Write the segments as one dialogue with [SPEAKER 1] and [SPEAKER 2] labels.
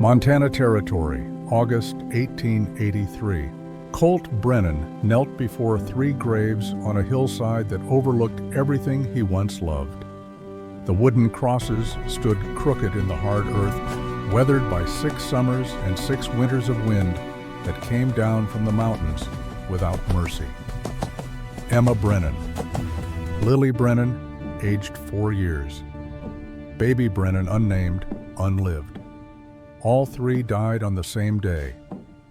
[SPEAKER 1] Montana Territory, August 1883. Colt Brennan knelt before 3 graves on a hillside that overlooked everything he once loved. The wooden crosses stood crooked in the hard earth, weathered by 6 summers and 6 winters of wind that came down from the mountains without mercy. Emma Brennan. Lily Brennan, aged 4 years. Baby Brennan, unnamed, unlived. All 3 died on the same day.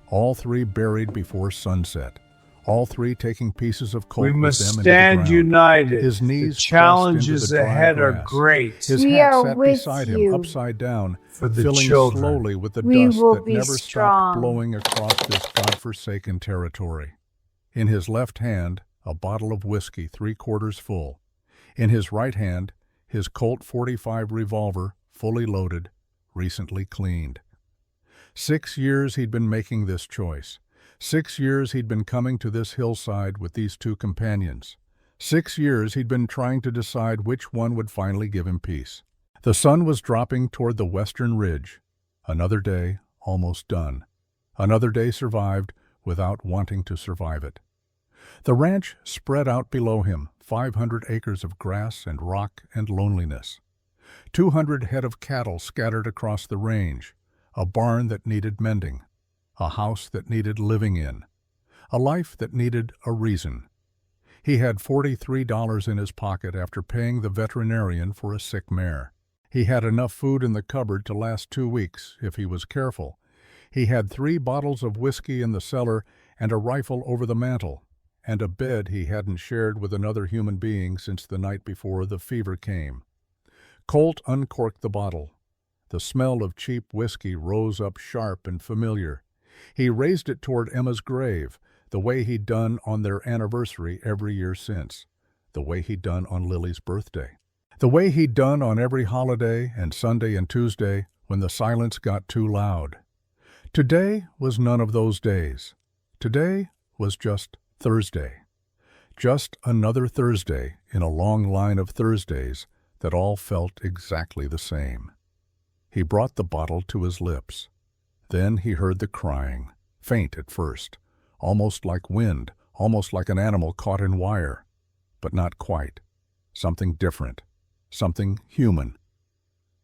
[SPEAKER 1] All 3 buried before sunset. All 3 taking pieces of Colt
[SPEAKER 2] We
[SPEAKER 1] with
[SPEAKER 2] must
[SPEAKER 1] them into the
[SPEAKER 2] stand
[SPEAKER 1] ground.
[SPEAKER 2] united.
[SPEAKER 1] His knees
[SPEAKER 2] The
[SPEAKER 1] pressed
[SPEAKER 2] challenges
[SPEAKER 1] into the dry
[SPEAKER 2] ahead are
[SPEAKER 1] grass.
[SPEAKER 2] great.
[SPEAKER 1] His
[SPEAKER 3] We
[SPEAKER 1] hat
[SPEAKER 3] are
[SPEAKER 1] sat
[SPEAKER 3] with
[SPEAKER 1] beside
[SPEAKER 3] you.
[SPEAKER 1] him upside down,
[SPEAKER 2] For the
[SPEAKER 1] filling
[SPEAKER 2] children.
[SPEAKER 1] slowly with the
[SPEAKER 3] We
[SPEAKER 1] dust
[SPEAKER 3] will
[SPEAKER 1] that
[SPEAKER 3] be
[SPEAKER 1] never stopped
[SPEAKER 3] strong.
[SPEAKER 1] blowing across this godforsaken territory. In his left hand, a bottle of whiskey 3/4 full. In his right hand, his Colt .45 revolver, fully loaded, recently cleaned. 6 years he'd been making this choice. 6 years he'd been coming to this hillside with these 2 companions. 6 years he'd been trying to decide which one would finally give him peace. The sun was dropping toward the western ridge. Another day almost done. Another day survived without wanting to survive it. The ranch spread out below him, 500 acres of grass and rock and loneliness. 200 head of cattle scattered across the range. A barn that needed mending. A house that needed living in. A life that needed a reason. He had $43 in his pocket after paying the veterinarian for a sick mare. He had enough food in the cupboard to last 2 weeks if he was careful. He had 3 bottles of whiskey in the cellar and a rifle over the mantel, and a bed he hadn't shared with another human being since the night before the fever came. Colt uncorked the bottle. The smell of cheap whiskey rose up sharp and familiar. He raised it toward Emma's grave, the way he'd done on their anniversary every year since, the way he'd done on Lily's birthday, the way he'd done on every holiday and Sunday and Tuesday when the silence got too loud. Today was none of those days. Today was just Thursday. Just another Thursday in a long line of Thursdays that all felt exactly the same. He brought the bottle to his lips. Then he heard the crying, faint at first, almost like wind, almost like an animal caught in wire. But not quite. Something different. Something human.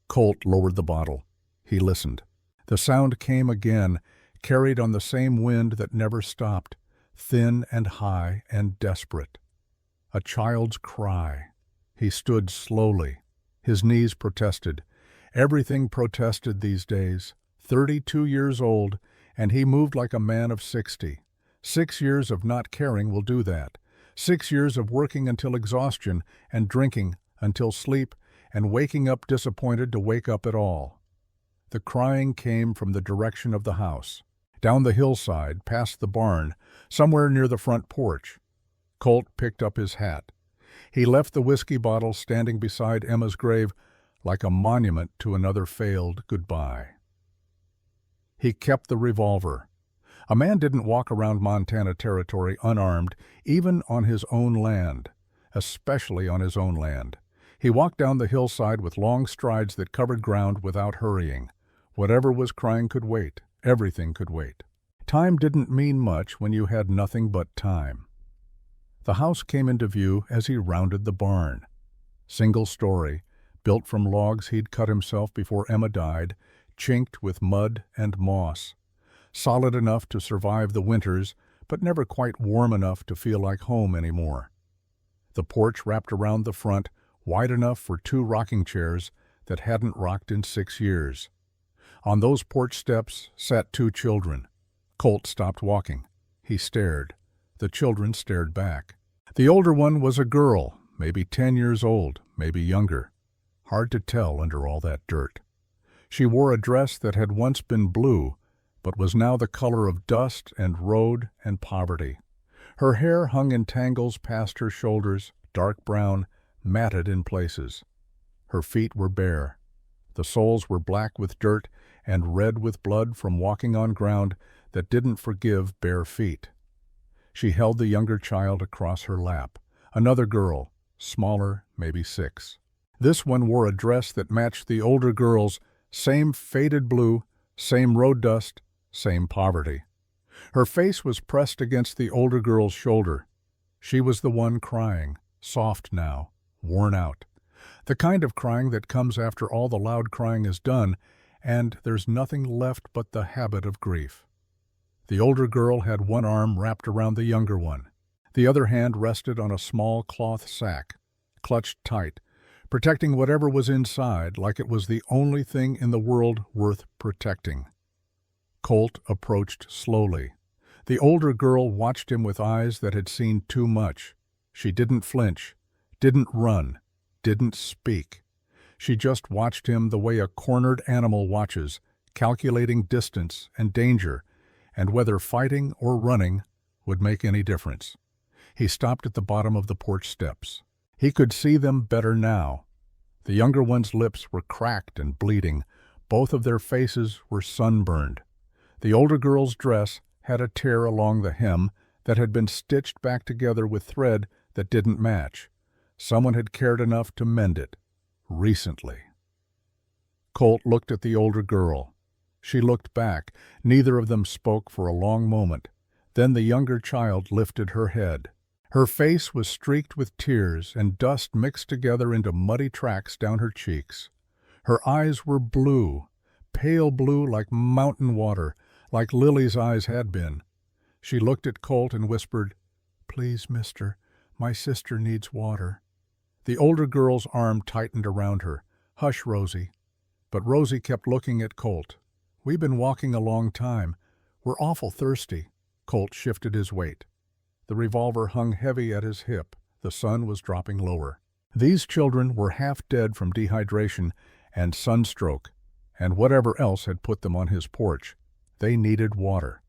[SPEAKER 1] Colt lowered the bottle. He listened. The sound came again, carried on the same wind that never stopped, thin and high and desperate. A child's cry. He stood slowly. His knees protested. Everything protested these days. 32 years old, and he moved like a man of 60. 6 years of not caring will do that. 6 years of working until exhaustion and drinking until sleep and waking up disappointed to wake up at all. The crying came from the direction of the house, down the hillside, past the barn, somewhere near the front porch. Colt picked up his hat. He left the whiskey bottle standing beside Emma's grave like a monument to another failed goodbye. He kept the revolver. A man didn't walk around Montana Territory unarmed, even on his own land, especially on his own land. He walked down the hillside with long strides that covered ground without hurrying. Whatever was crying could wait. Everything could wait. Time didn't mean much when you had nothing but time. The house came into view as he rounded the barn. Single story, built from logs he'd cut himself before Emma died, chinked with mud and moss. Solid enough to survive the winters, but never quite warm enough to feel like home anymore. The porch wrapped around the front, wide enough for 2 rocking chairs that hadn't rocked in 6 years. On those porch steps sat 2 children. Colt stopped walking. He stared. The children stared back. The older one was a girl, maybe 10 years old, maybe younger. Hard to tell under all that dirt. She wore a dress that had once been blue, but was now the color of dust and road and poverty. Her hair hung in tangles past her shoulders, dark brown, matted in places. Her feet were bare. The soles were black with dirt and red with blood from walking on ground that didn't forgive bare feet. She held the younger child across her lap. Another girl, smaller, maybe 6. This one wore a dress that matched the older girl's, same faded blue, Same road dust, same poverty. Her face was pressed against the older girl's shoulder. She was the one crying, soft now, worn out. The kind of crying that comes after all the loud crying is done, and there's nothing left but the habit of grief. The older girl had one arm wrapped around the younger one. The other hand rested on a small cloth sack, clutched tight, protecting whatever was inside like it was the only thing in the world worth protecting. Colt approached slowly. The older girl watched him with eyes that had seen too much. She didn't flinch, didn't run, didn't speak. She just watched him the way a cornered animal watches, calculating distance and danger, and whether fighting or running would make any difference. He stopped at the bottom of the porch steps. He could see them better now. The younger one's lips were cracked and bleeding. Both of their faces were sunburned. The older girl's dress had a tear along the hem that had been stitched back together with thread that didn't match. Someone had cared enough to mend it. Recently. Colt looked at the older girl. She looked back. Neither of them spoke for a long moment. Then the younger child lifted her head. Her face was streaked with tears, and dust mixed together into muddy tracks down her cheeks. Her eyes were blue, pale blue like mountain water, like Lily's eyes had been. She looked at Colt and whispered, "Please, mister, my sister needs water." The older girl's arm tightened around her. "Hush, Rosie." But Rosie kept looking at Colt. "We've been walking a long time. We're awful thirsty." Colt shifted his weight. The revolver hung heavy at his hip. The sun was dropping lower. These children were half dead from dehydration and sunstroke, and whatever else had put them on his porch. They needed water.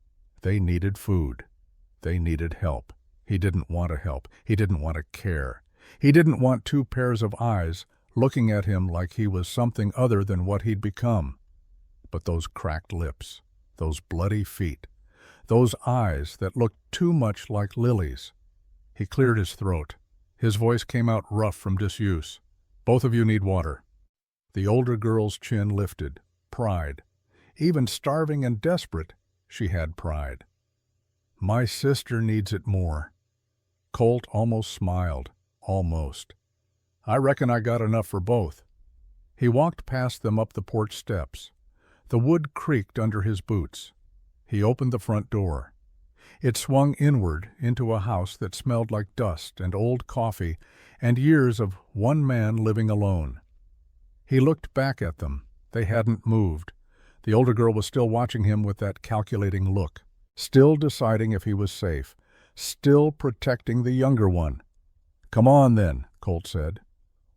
[SPEAKER 1] They needed food. They needed help. He didn't want to help. He didn't want to care. He didn't want two pairs of eyes looking at him like he was something other than what he'd become. But those cracked lips, those bloody feet, those eyes that looked too much like Lily's. He cleared his throat. His voice came out rough from disuse. "Both of you need water." The older girl's chin lifted. Pride. Even starving and desperate, she had pride. "My sister needs it more." Colt almost smiled. Almost. "I reckon I got enough for both." He walked past them up the porch steps. The wood creaked under his boots. He opened the front door. It swung inward into a house that smelled like dust and old coffee and years of one man living alone. He looked back at them. They hadn't moved. The older girl was still watching him with that calculating look, still deciding if he was safe, still protecting the younger one. "Come on, then," Colt said.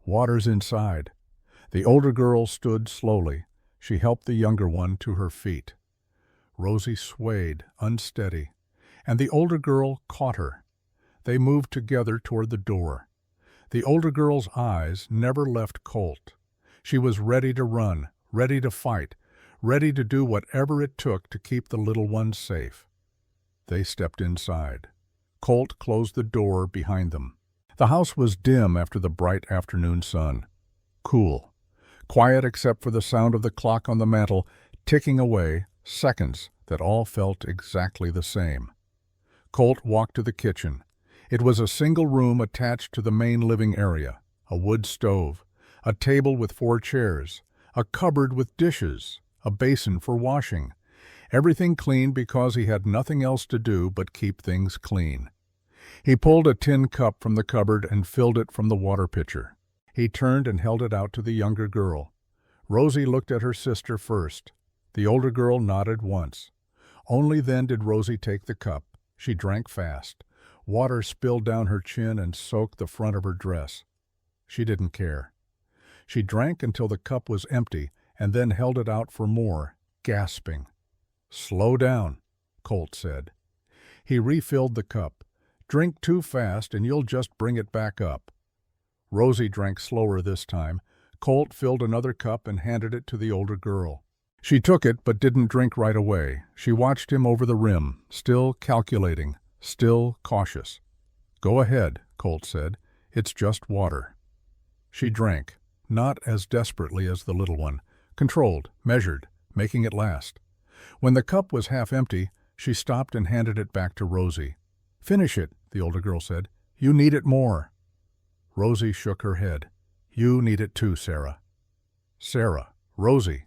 [SPEAKER 1] "Water's inside." The older girl stood slowly. She helped the younger one to her feet. Rosie swayed, unsteady, and the older girl caught her. They moved together toward the door. The older girl's eyes never left Colt. She was ready to run, ready to fight, ready to do whatever it took to keep the little one safe. They stepped inside. Colt closed the door behind them. The house was dim after the bright afternoon sun. Cool. Quiet except for the sound of the clock on the mantel ticking away, seconds that all felt exactly the same. Colt walked to the kitchen. It was a single room attached to the main living area, a wood stove, a table with 4 chairs, a cupboard with dishes, a basin for washing. Everything clean because he had nothing else to do but keep things clean. He pulled a tin cup from the cupboard and filled it from the water pitcher. He turned and held it out to the younger girl. Rosie looked at her sister first. The older girl nodded once. Only then did Rosie take the cup. She drank fast. Water spilled down her chin and soaked the front of her dress. She didn't care. She drank until the cup was empty and then held it out for more, gasping. "Slow down," Colt said. He refilled the cup. "Drink too fast and you'll just bring it back up." Rosie drank slower this time. Colt filled another cup and handed it to the older girl. She took it but didn't drink right away. She watched him over the rim, still calculating, still cautious. "Go ahead," Colt said. "It's just water." She drank, not as desperately as the little one, controlled, measured, making it last. When the cup was half empty, she stopped and handed it back to Rosie. "Finish it," the older girl said. "You need it more." Rosie shook her head. "You need it too, Sarah." Sarah, Rosie.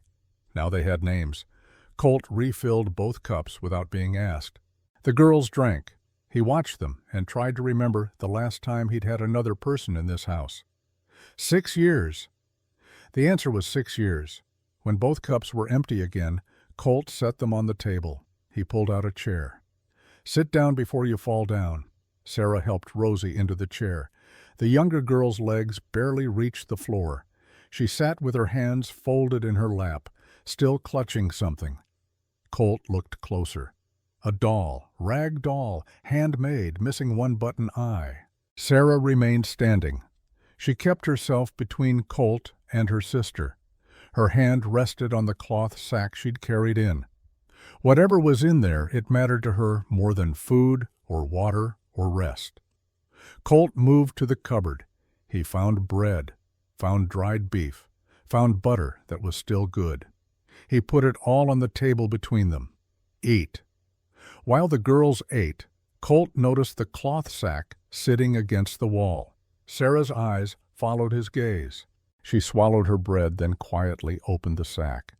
[SPEAKER 1] Now they had names. Colt refilled both cups without being asked. The girls drank. He watched them and tried to remember the last time he'd had another person in this house. 6 years. The answer was 6 years. When both cups were empty again, Colt set them on the table. He pulled out a chair. "Sit down before you fall down." Sarah helped Rosie into the chair. The younger girl's legs barely reached the floor. She sat with her hands folded in her lap, still clutching something. Colt looked closer. A doll, rag doll, handmade, missing one button eye. Sarah remained standing. She kept herself between Colt and her sister. Her hand rested on the cloth sack she'd carried in. Whatever was in there, it mattered to her more than food or water or rest. Colt moved to the cupboard. He found bread, found dried beef, found butter that was still good. He put it all on the table between them. "Eat." While the girls ate, Colt noticed the cloth sack sitting against the wall. Sarah's eyes followed his gaze. She swallowed her bread, then quietly opened the sack.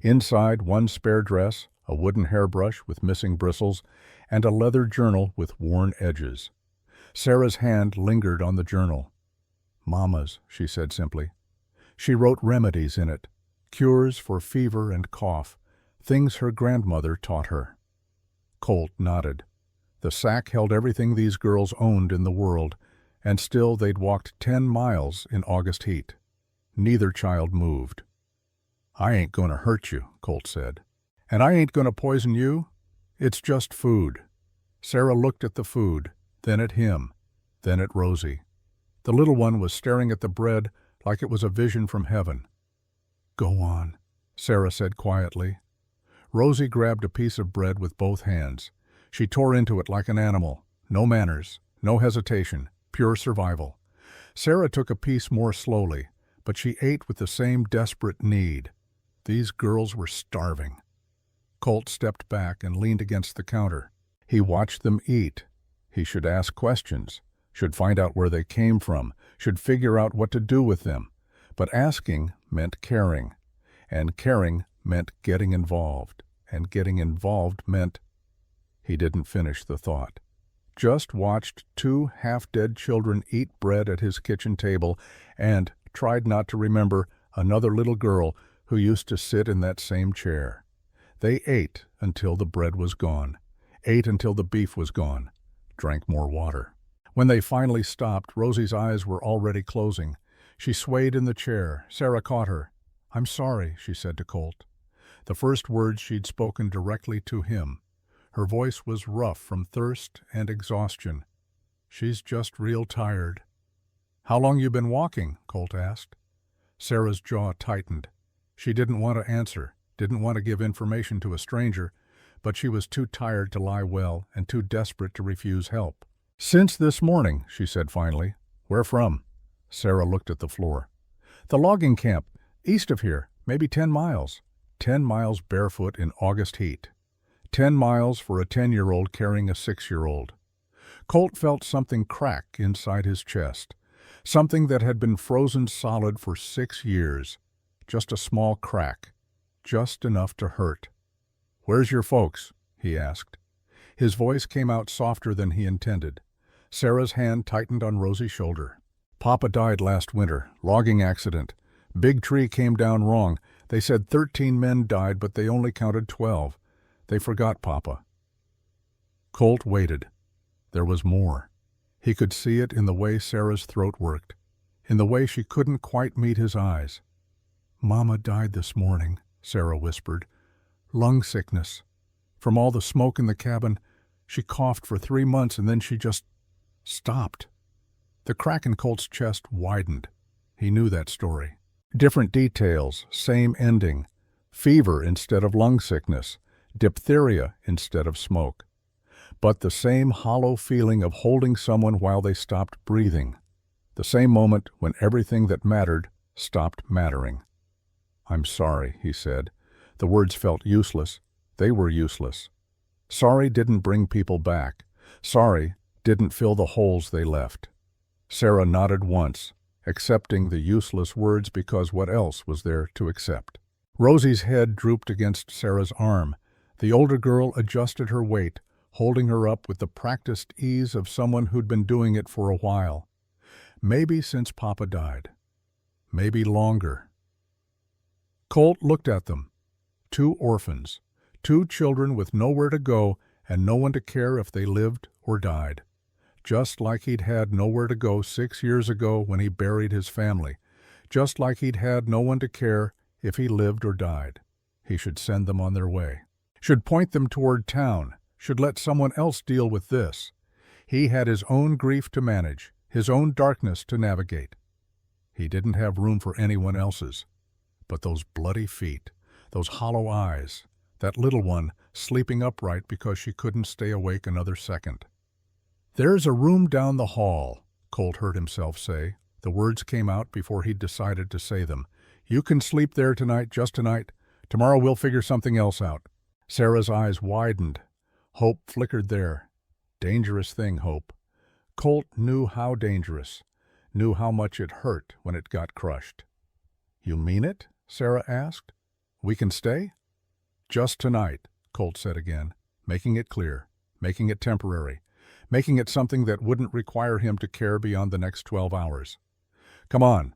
[SPEAKER 1] Inside, one spare dress, a wooden hairbrush with missing bristles, and a leather journal with worn edges. Sarah's hand lingered on the journal. "Mama's," she said simply. She wrote remedies in it, cures for fever and cough, things her grandmother taught her. Colt nodded. The sack held everything these girls owned in the world, and still they'd walked 10 miles in August heat. Neither child moved. "I ain't going to hurt you," Colt said. "And I ain't going to poison you. It's just food." Sarah looked at the food, then at him, then at Rosie. The little one was staring at the bread like it was a vision from heaven. "Go on," Sarah said quietly. Rosie grabbed a piece of bread with both hands. She tore into it like an animal. No manners, no hesitation, pure survival. Sarah took a piece more slowly, but she ate with the same desperate need. These girls were starving. Colt stepped back and leaned against the counter. He watched them eat. He should ask questions, should find out where they came from, should figure out what to do with them. But asking meant caring, and caring meant getting involved, and getting involved meant... He didn't finish the thought. Just watched 2 half-dead children eat bread at his kitchen table and tried not to remember another little girl who used to sit in that same chair. They ate until the bread was gone, ate until the beef was gone, drank more water. When they finally stopped, Rosie's eyes were already closing. She swayed in the chair. Sarah caught her. "I'm sorry," she said to Colt. The first words she'd spoken directly to him. Her voice was rough from thirst and exhaustion. "She's just real tired." "How long you been walking?" Colt asked. Sarah's jaw tightened. She didn't want to answer, didn't want to give information to a stranger, but she was too tired to lie well and too desperate to refuse help. "Since this morning," she said finally. "Where from?" Sarah looked at the floor. "The logging camp, east of here, maybe 10 miles. 10 miles barefoot in August heat. 10 miles for a 10-year-old carrying a 6-year-old. Colt felt something crack inside his chest, something that had been frozen solid for 6 years. Just a small crack, just enough to hurt. "Where's your folks?" he asked. His voice came out softer than he intended. Sarah's hand tightened on Rosie's shoulder. "Papa died last winter, logging accident. Big tree came down wrong. They said 13 men died, but they only counted 12. They forgot Papa." Colt waited. There was more. He could see it in the way Sarah's throat worked, in the way she couldn't quite meet his eyes. "Mama died this morning," Sarah whispered. "Lung sickness. From all the smoke in the cabin, she coughed for 3 months and then she just stopped." The crack in Colt's chest widened. He knew that story. Different details, same ending. Fever instead of lung sickness. Diphtheria instead of smoke. But the same hollow feeling of holding someone while they stopped breathing. The same moment when everything that mattered stopped mattering. "I'm sorry," he said. The words felt useless, They were useless. Sorry didn't bring people back. Sorry didn't fill the holes they left. Sarah nodded once, accepting the useless words because what else was there to accept? Rosie's head drooped against Sarah's arm. The older girl adjusted her weight, holding her up with the practiced ease of someone who'd been doing it for a while. Maybe since Papa died. Maybe longer. Colt looked at them. 2 orphans. 2 children with nowhere to go and no one to care if they lived or died. Just like he'd had nowhere to go 6 years ago when he buried his family. Just like he'd had no one to care if he lived or died. He should send them on their way. Should point them toward town. Should let someone else deal with this. He had his own grief to manage, his own darkness to navigate. He didn't have room for anyone else's. But those bloody feet, those hollow eyes, that little one sleeping upright because she couldn't stay awake another second. "There's a room down the hall," Colt heard himself say. The words came out before he'd decided to say them. "You can sleep there tonight, just tonight. Tomorrow we'll figure something else out." Sarah's eyes widened. Hope flickered there. Dangerous thing, hope. Colt knew how dangerous, knew how much it hurt when it got crushed. "You mean it?" Sarah asked. "We can stay?" "Just tonight," Colt said again, making it clear, making it temporary, making it something that wouldn't require him to care beyond the next 12 hours. "Come on."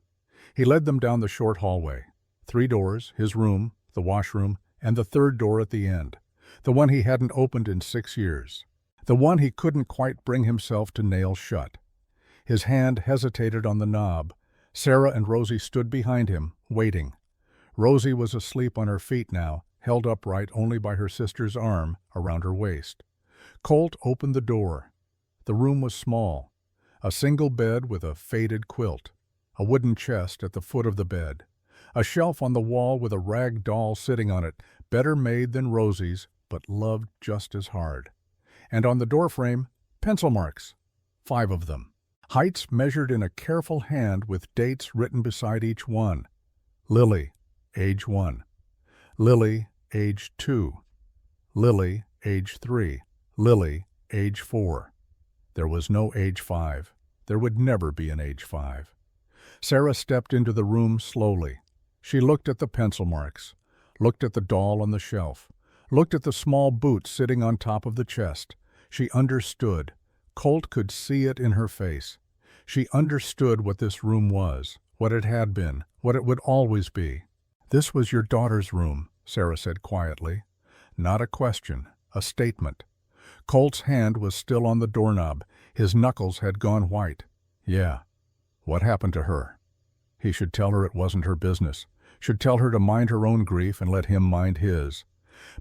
[SPEAKER 1] He led them down the short hallway. 3 doors, his room, the washroom, and the 3rd door at the end. The one he hadn't opened in 6 years. The one he couldn't quite bring himself to nail shut. His hand hesitated on the knob. Sarah and Rosie stood behind him, waiting. Rosie was asleep on her feet now, held upright only by her sister's arm around her waist. Colt opened the door. The room was small. A single bed with a faded quilt. A wooden chest at the foot of the bed. A shelf on the wall with a rag doll sitting on it, better made than Rosie's, but loved just as hard. And on the doorframe, pencil marks. 5 of them. Heights measured in a careful hand with dates written beside each one. Lily, age 1. Lily, age 2. Lily, age 3. Lily, age 4. There was no age 5. There would never be an age 5. Sarah stepped into the room slowly. She looked at the pencil marks, looked at the doll on the shelf, looked at the small boots sitting on top of the chest. She understood. Colt could see it in her face. She understood what this room was, what it had been, what it would always be. "This was your daughter's room," Sarah said quietly. Not a question, a statement. Colt's hand was still on the doorknob. His knuckles had gone white. Yeah. What happened to her? He should tell her it wasn't her business. Should tell her to mind her own grief and let him mind his.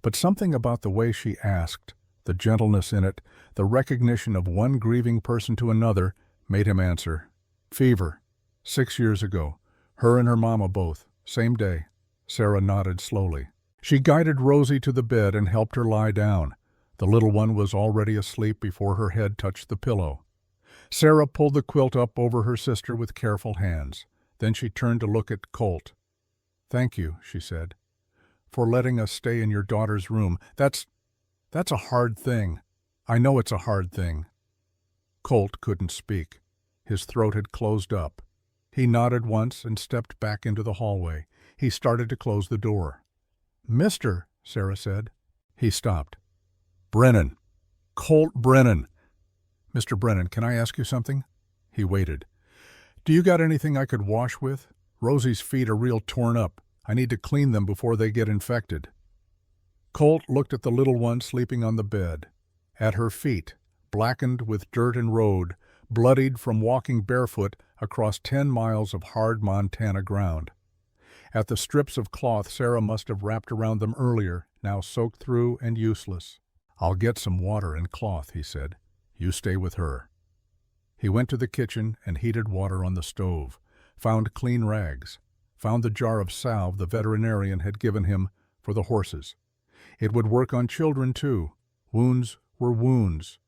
[SPEAKER 1] But something about the way she asked, the gentleness in it, the recognition of one grieving person to another, made him answer. "Fever. 6 years ago. Her and her mama both. Same day." Sarah nodded slowly. She guided Rosie to the bed and helped her lie down. The little one was already asleep before her head touched the pillow. Sarah pulled the quilt up over her sister with careful hands. Then she turned to look at Colt. "Thank you," she said, "for letting us stay in your daughter's room. That's a hard thing. I know it's a hard thing." Colt couldn't speak. His throat had closed up. He nodded once and stepped back into the hallway. He started to close the door. "Mister," Sarah said. He stopped. "Brennan. Colt Brennan." "Mr. Brennan, can I ask you something?" He waited. "Do you got anything I could wash with? Rosie's feet are real torn up. I need to clean them before they get infected." Colt looked at the little one sleeping on the bed. At her feet, blackened with dirt and road, bloodied from walking barefoot across 10 miles of hard Montana ground. At the strips of cloth Sarah must have wrapped around them earlier, now soaked through and useless. "I'll get some water and cloth," he said. "You stay with her." He went to the kitchen and heated water on the stove, found clean rags, found the jar of salve the veterinarian had given him for the horses. It would work on children, too. Wounds were wounds.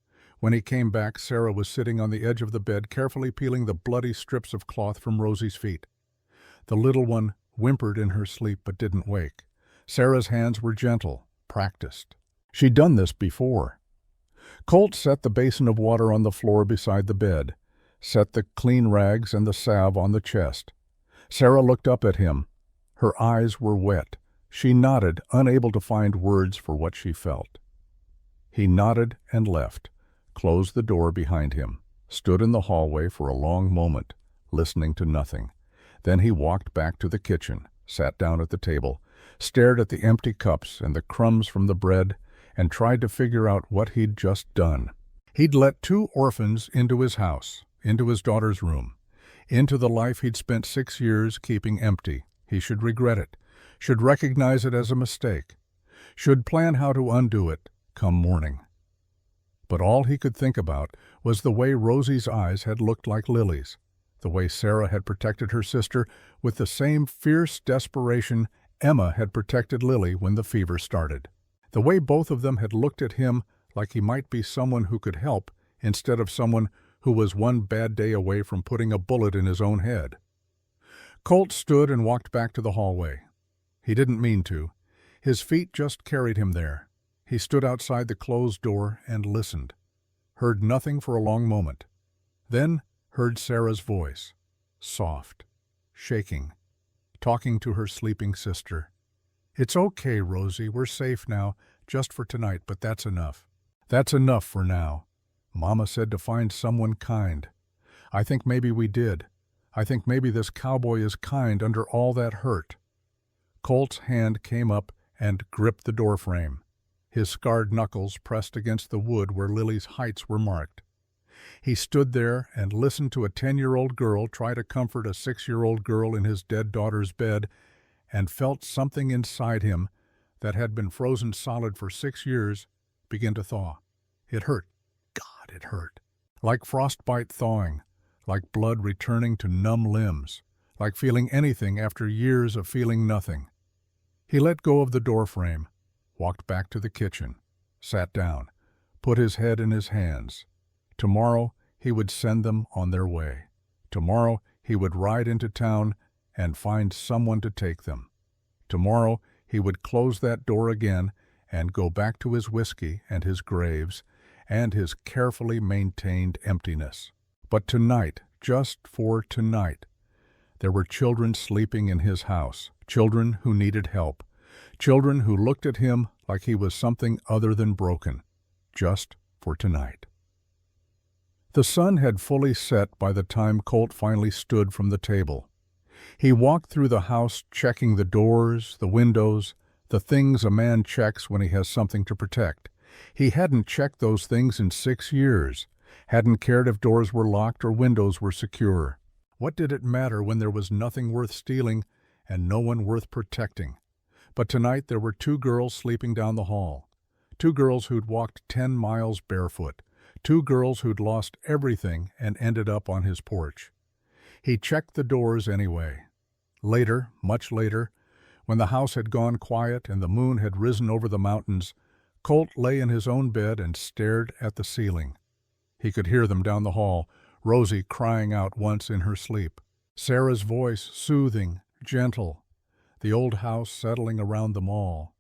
[SPEAKER 1] When he came back, Sarah was sitting on the edge of the bed, carefully peeling the bloody strips of cloth from Rosie's feet. The little one whimpered in her sleep but didn't wake. Sarah's hands were gentle, practiced. She'd done this before. Colt set the basin of water on the floor beside the bed, set the clean rags and the salve on the chest. Sarah looked up at him. Her eyes were wet. She nodded, unable to find words for what she felt. He nodded and left, closed the door behind him, stood in the hallway for a long moment, listening to nothing. Then he walked back to the kitchen, sat down at the table, stared at the empty cups and the crumbs from the bread, and tried to figure out what he'd just done. He'd let 2 orphans into his house, into his daughter's room, into the life he'd spent 6 years keeping empty. He should regret it, should recognize it as a mistake, should plan how to undo it come morning. But all he could think about was the way Rosie's eyes had looked like lilies, the way Sarah had protected her sister with the same fierce desperation Emma had protected Lily when the fever started, the way both of them had looked at him like he might be someone who could help instead of someone who was one bad day away from putting a bullet in his own head. Colt stood and walked back to the hallway. He didn't mean to. His feet just carried him there. He stood outside the closed door and listened. Heard nothing for a long moment. Then heard Sarah's voice, soft, shaking, talking to her sleeping sister. "It's okay, Rosie, we're safe now, just for tonight, but that's enough. That's enough for now. Mama said to find someone kind. I think maybe we did. I think maybe this cowboy is kind under all that hurt." Colt's hand came up and gripped the doorframe. His scarred knuckles pressed against the wood where Lily's heights were marked. He stood there and listened to a 10-year-old girl try to comfort a 6-year-old girl in his dead daughter's bed, and felt something inside him that had been frozen solid for 6 years begin to thaw. It hurt. God, it hurt. Like frostbite thawing, like blood returning to numb limbs, like feeling anything after years of feeling nothing. He let go of the doorframe, walked back to the kitchen, sat down, put his head in his hands. Tomorrow he would send them on their way. Tomorrow he would ride into town and find someone to take them. Tomorrow he would close that door again and go back to his whiskey and his graves and his carefully maintained emptiness. But tonight, just for tonight, there were children sleeping in his house, children who needed help, children who looked at him like he was something other than broken, just for tonight. The sun had fully set by the time Colt finally stood from the table. He walked through the house checking the doors, the windows, the things a man checks when he has something to protect. He hadn't checked those things in 6 years, hadn't cared if doors were locked or windows were secure. What did it matter when there was nothing worth stealing and no one worth protecting? But tonight there were 2 girls sleeping down the hall, 2 girls who'd walked 10 miles barefoot, 2 girls who'd lost everything and ended up on his porch. He checked the doors anyway. Later, much later, when the house had gone quiet and the moon had risen over the mountains, Colt lay in his own bed and stared at the ceiling. He could hear them down the hall, Rosie crying out once in her sleep, Sarah's voice soothing, gentle, the old house settling around them all.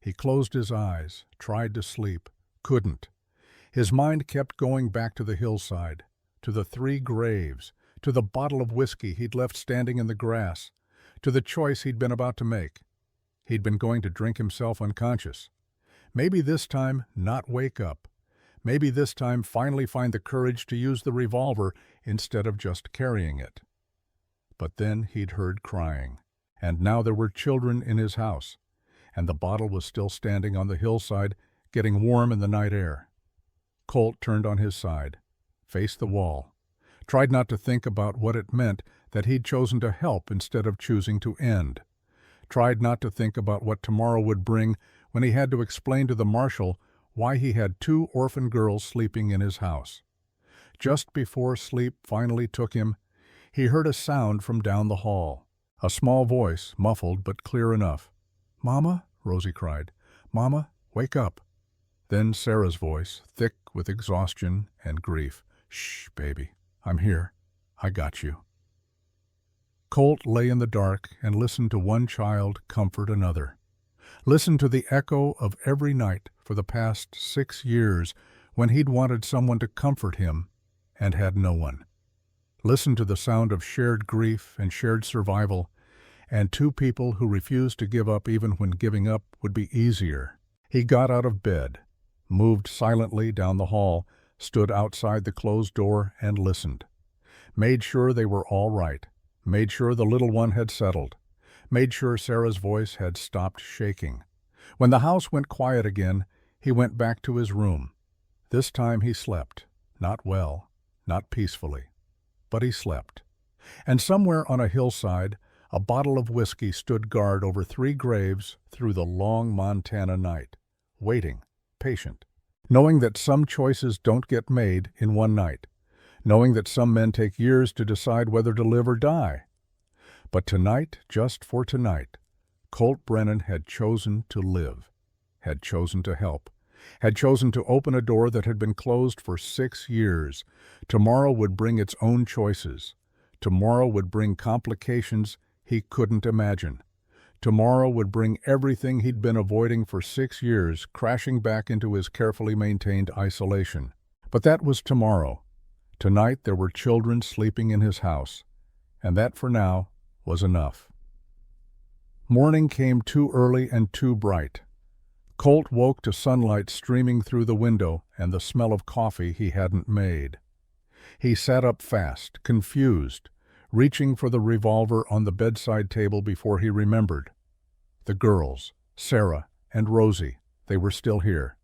[SPEAKER 1] He closed his eyes, tried to sleep, couldn't. His mind kept going back to the hillside, to the 3 graves, to the bottle of whiskey he'd left standing in the grass, to the choice he'd been about to make. He'd been going to drink himself unconscious. Maybe this time not wake up. Maybe this time finally find the courage to use the revolver instead of just carrying it. But then he'd heard crying, and now there were children in his house, and the bottle was still standing on the hillside, getting warm in the night air. Colt turned on his side, faced the wall, tried not to think about what it meant that he'd chosen to help instead of choosing to end, tried not to think about what tomorrow would bring when he had to explain to the marshal why he had 2 orphan girls sleeping in his house. Just before sleep finally took him, he heard a sound from down the hall, a small voice, muffled but clear enough. "Mama?" Rosie cried. "Mama, wake up." Then Sarah's voice, thick with exhaustion and grief. "Shh, baby. I'm here. I got you." Colt lay in the dark and listened to one child comfort another. Listen to the echo of every night for the past 6 years when he'd wanted someone to comfort him and had no one. Listen to the sound of shared grief and shared survival, and two people who refused to give up even when giving up would be easier. He got out of bed, moved silently down the hall, stood outside the closed door and listened. Made sure they were all right, made sure the little one had settled, made sure Sarah's voice had stopped shaking. When the house went quiet again, he went back to his room. This time he slept, not well, not peacefully, but he slept. And somewhere on a hillside, a bottle of whiskey stood guard over 3 graves through the long Montana night, waiting, patient, knowing that some choices don't get made in one night, knowing that some men take years to decide whether to live or die. But tonight, just for tonight, Colt Brennan had chosen to live, had chosen to help, had chosen to open a door that had been closed for 6 years. Tomorrow would bring its own choices. Tomorrow would bring complications he couldn't imagine. Tomorrow would bring everything he'd been avoiding for 6 years crashing back into his carefully maintained isolation. But that was tomorrow. Tonight there were children sleeping in his house, and that for now was enough. Morning came too early and too bright. Colt woke to sunlight streaming through the window and the smell of coffee he hadn't made. He sat up fast, confused, reaching for the revolver on the bedside table before he remembered. The girls, Sarah and Rosie, they were still here.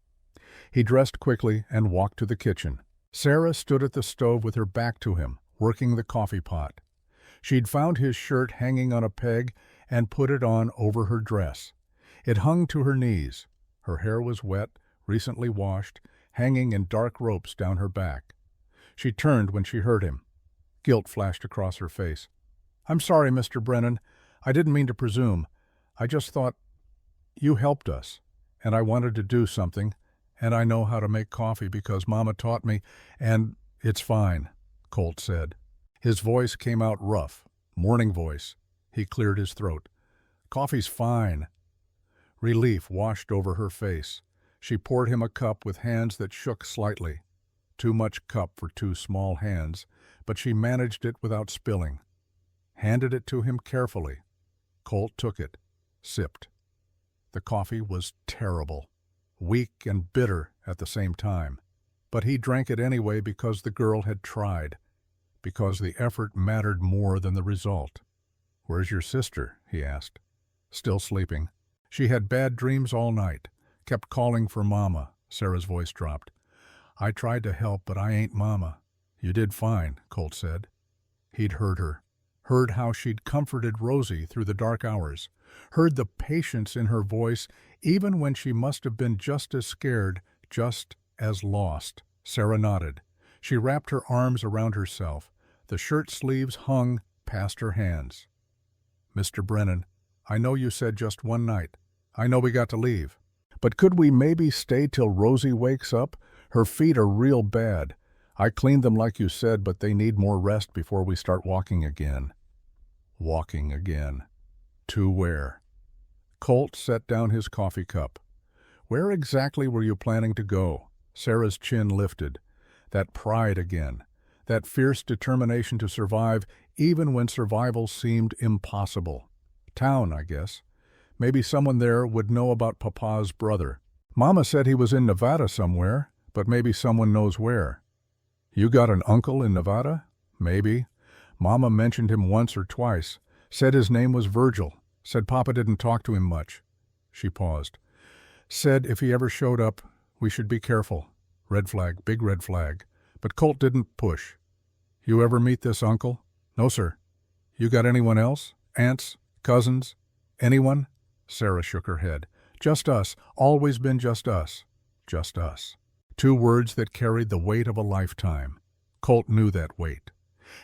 [SPEAKER 1] He dressed quickly and walked to the kitchen. Sarah stood at the stove with her back to him, working the coffee pot. She'd found his shirt hanging on a peg and put it on over her dress. It hung to her knees. Her hair was wet, recently washed, hanging in dark ropes down her back. She turned when she heard him. Guilt flashed across her face. "I'm sorry, Mr. Brennan. I didn't mean to presume. I just thought you helped us, and I wanted to do something, and I know how to make coffee because Mama taught me, and it's fine," Colt said. His voice came out rough, morning voice. He cleared his throat. "Coffee's fine." Relief washed over her face. She poured him a cup with hands that shook slightly. Too much cup for 2 small hands, but she managed it without spilling. Handed it to him carefully. Colt took it, sipped. The coffee was terrible, weak and bitter at the same time. But he drank it anyway because the girl had tried, because the effort mattered more than the result. "Where's your sister?" he asked. "Still sleeping. She had bad dreams all night, kept calling for Mama." Sarah's voice dropped. "I tried to help, but I ain't Mama." "You did fine," Colt said. He'd heard her, heard how she'd comforted Rosie through the dark hours, heard the patience in her voice even when she must have been just as scared, just as lost. Sarah nodded. She wrapped her arms around herself. The shirt sleeves hung past her hands. "Mr. Brennan, I know you said just one night. I know we got to leave. But could we maybe stay till Rosie wakes up? Her feet are real bad. I cleaned them like you said, but they need more rest before we start walking again." Walking again. To where? Colt set down his coffee cup. "Where exactly were you planning to go?" Sarah's chin lifted. That pride again. That fierce determination to survive even when survival seemed impossible. "Town, I guess. Maybe someone there would know about Papa's brother. Mama said he was in Nevada somewhere, but maybe someone knows where." "You got an uncle in Nevada?" "Maybe. Mama mentioned him once or twice. Said his name was Virgil. Said Papa didn't talk to him much." She paused. "Said if he ever showed up, we should be careful. Red flag, big red flag." But Colt didn't push. "You ever meet this uncle?" "No, sir." "You got anyone else? Aunts? Cousins? Anyone?" Sarah shook her head. "Just us. Always been just us. Just us." 2 words that carried the weight of a lifetime. Colt knew that weight.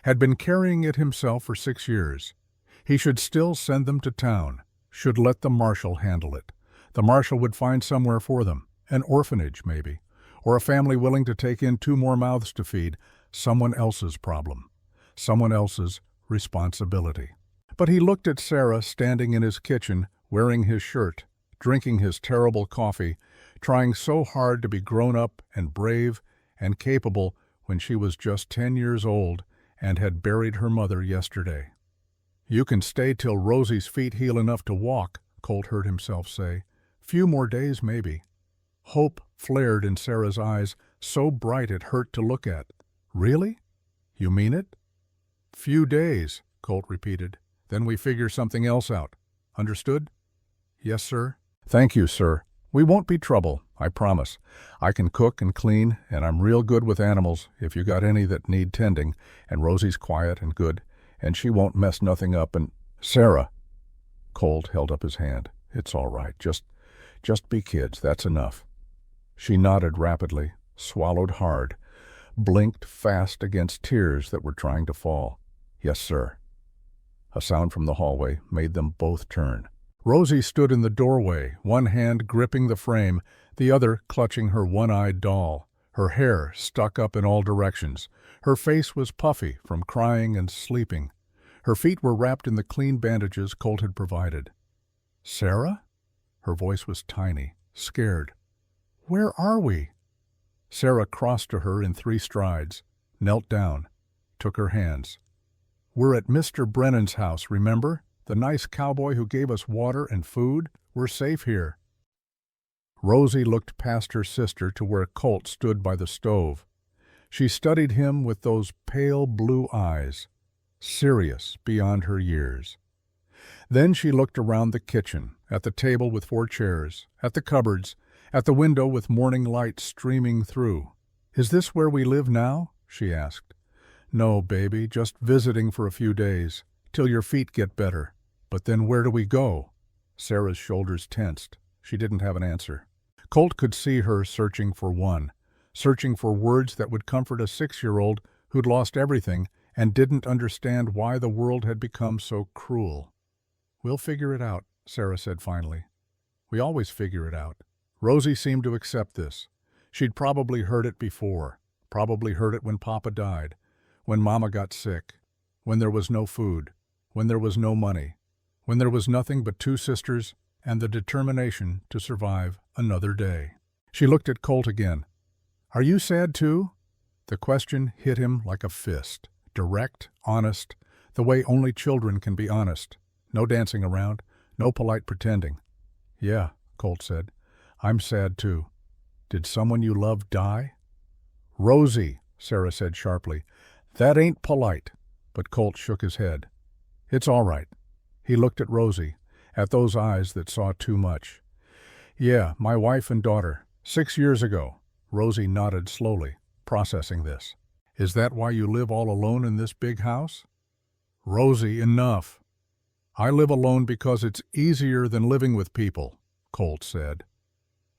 [SPEAKER 1] Had been carrying it himself for 6 years. He should still send them to town. Should let the marshal handle it. The marshal would find somewhere for them. An orphanage, maybe. Or a family willing to take in 2 more mouths to feed. Someone else's problem. Someone else's responsibility. But he looked at Sarah standing in his kitchen, wearing his shirt, drinking his terrible coffee, trying so hard to be grown up and brave and capable when she was just 10 years old and had buried her mother yesterday. "You can stay till Rosie's feet heal enough to walk," Colt heard himself say. "Few more days, maybe." Hope flared in Sarah's eyes, so bright it hurt to look at. "Really? You mean it?" "Few days," Colt repeated. "Then we figure something else out. Understood?" "Yes, sir." "Thank you, sir. We won't be trouble, I promise. I can cook and clean, and I'm real good with animals if you got any that need tending, and Rosie's quiet and good, and she won't mess nothing up and—" "Sarah!" Colt held up his hand. "It's all right. Just be kids. That's enough." She nodded rapidly, swallowed hard, blinked fast against tears that were trying to fall. "Yes, sir." A sound from the hallway made them both turn. Rosie stood in the doorway, one hand gripping the frame, the other clutching her one-eyed doll. Her hair stuck up in all directions. Her face was puffy from crying and sleeping. Her feet were wrapped in the clean bandages Colt had provided. "Sarah?" Her voice was tiny, scared. "Where are we?" Sarah crossed to her in 3 strides, knelt down, took her hands. "We're at Mr. Brennan's house, remember? The nice cowboy who gave us water and food? We're safe here." Rosie looked past her sister to where Colt stood by the stove. She studied him with those pale blue eyes, serious beyond her years. Then she looked around the kitchen, at the table with 4 chairs, at the cupboards, at the window with morning light streaming through. "Is this where we live now?" she asked. "No, baby, just visiting for a few days, till your feet get better. But then where do we go?" Sarah's shoulders tensed. She didn't have an answer. Colt could see her searching for one, searching for words that would comfort a 6-year-old who'd lost everything and didn't understand why the world had become so cruel. "We'll figure it out," Sarah said finally. "We always figure it out." Rosie seemed to accept this. She'd probably heard it before, probably heard it when Papa died, when Mama got sick, when there was no food, when there was no money, when there was nothing but 2 sisters and the determination to survive another day. She looked at Colt again. "Are you sad too?" The question hit him like a fist, direct, honest, the way only children can be honest. No dancing around, no polite pretending. "Yeah," Colt said. "I'm sad too. Did someone you love die?" "Rosie," Sarah said sharply. "That ain't polite." But Colt shook his head. "It's all right." He looked at Rosie, at those eyes that saw too much. "Yeah, my wife and daughter. 6 years ago." Rosie nodded slowly, processing this. "Is that why you live all alone in this big house?" "Rosie, enough." "I live alone because it's easier than living with people," Colt said.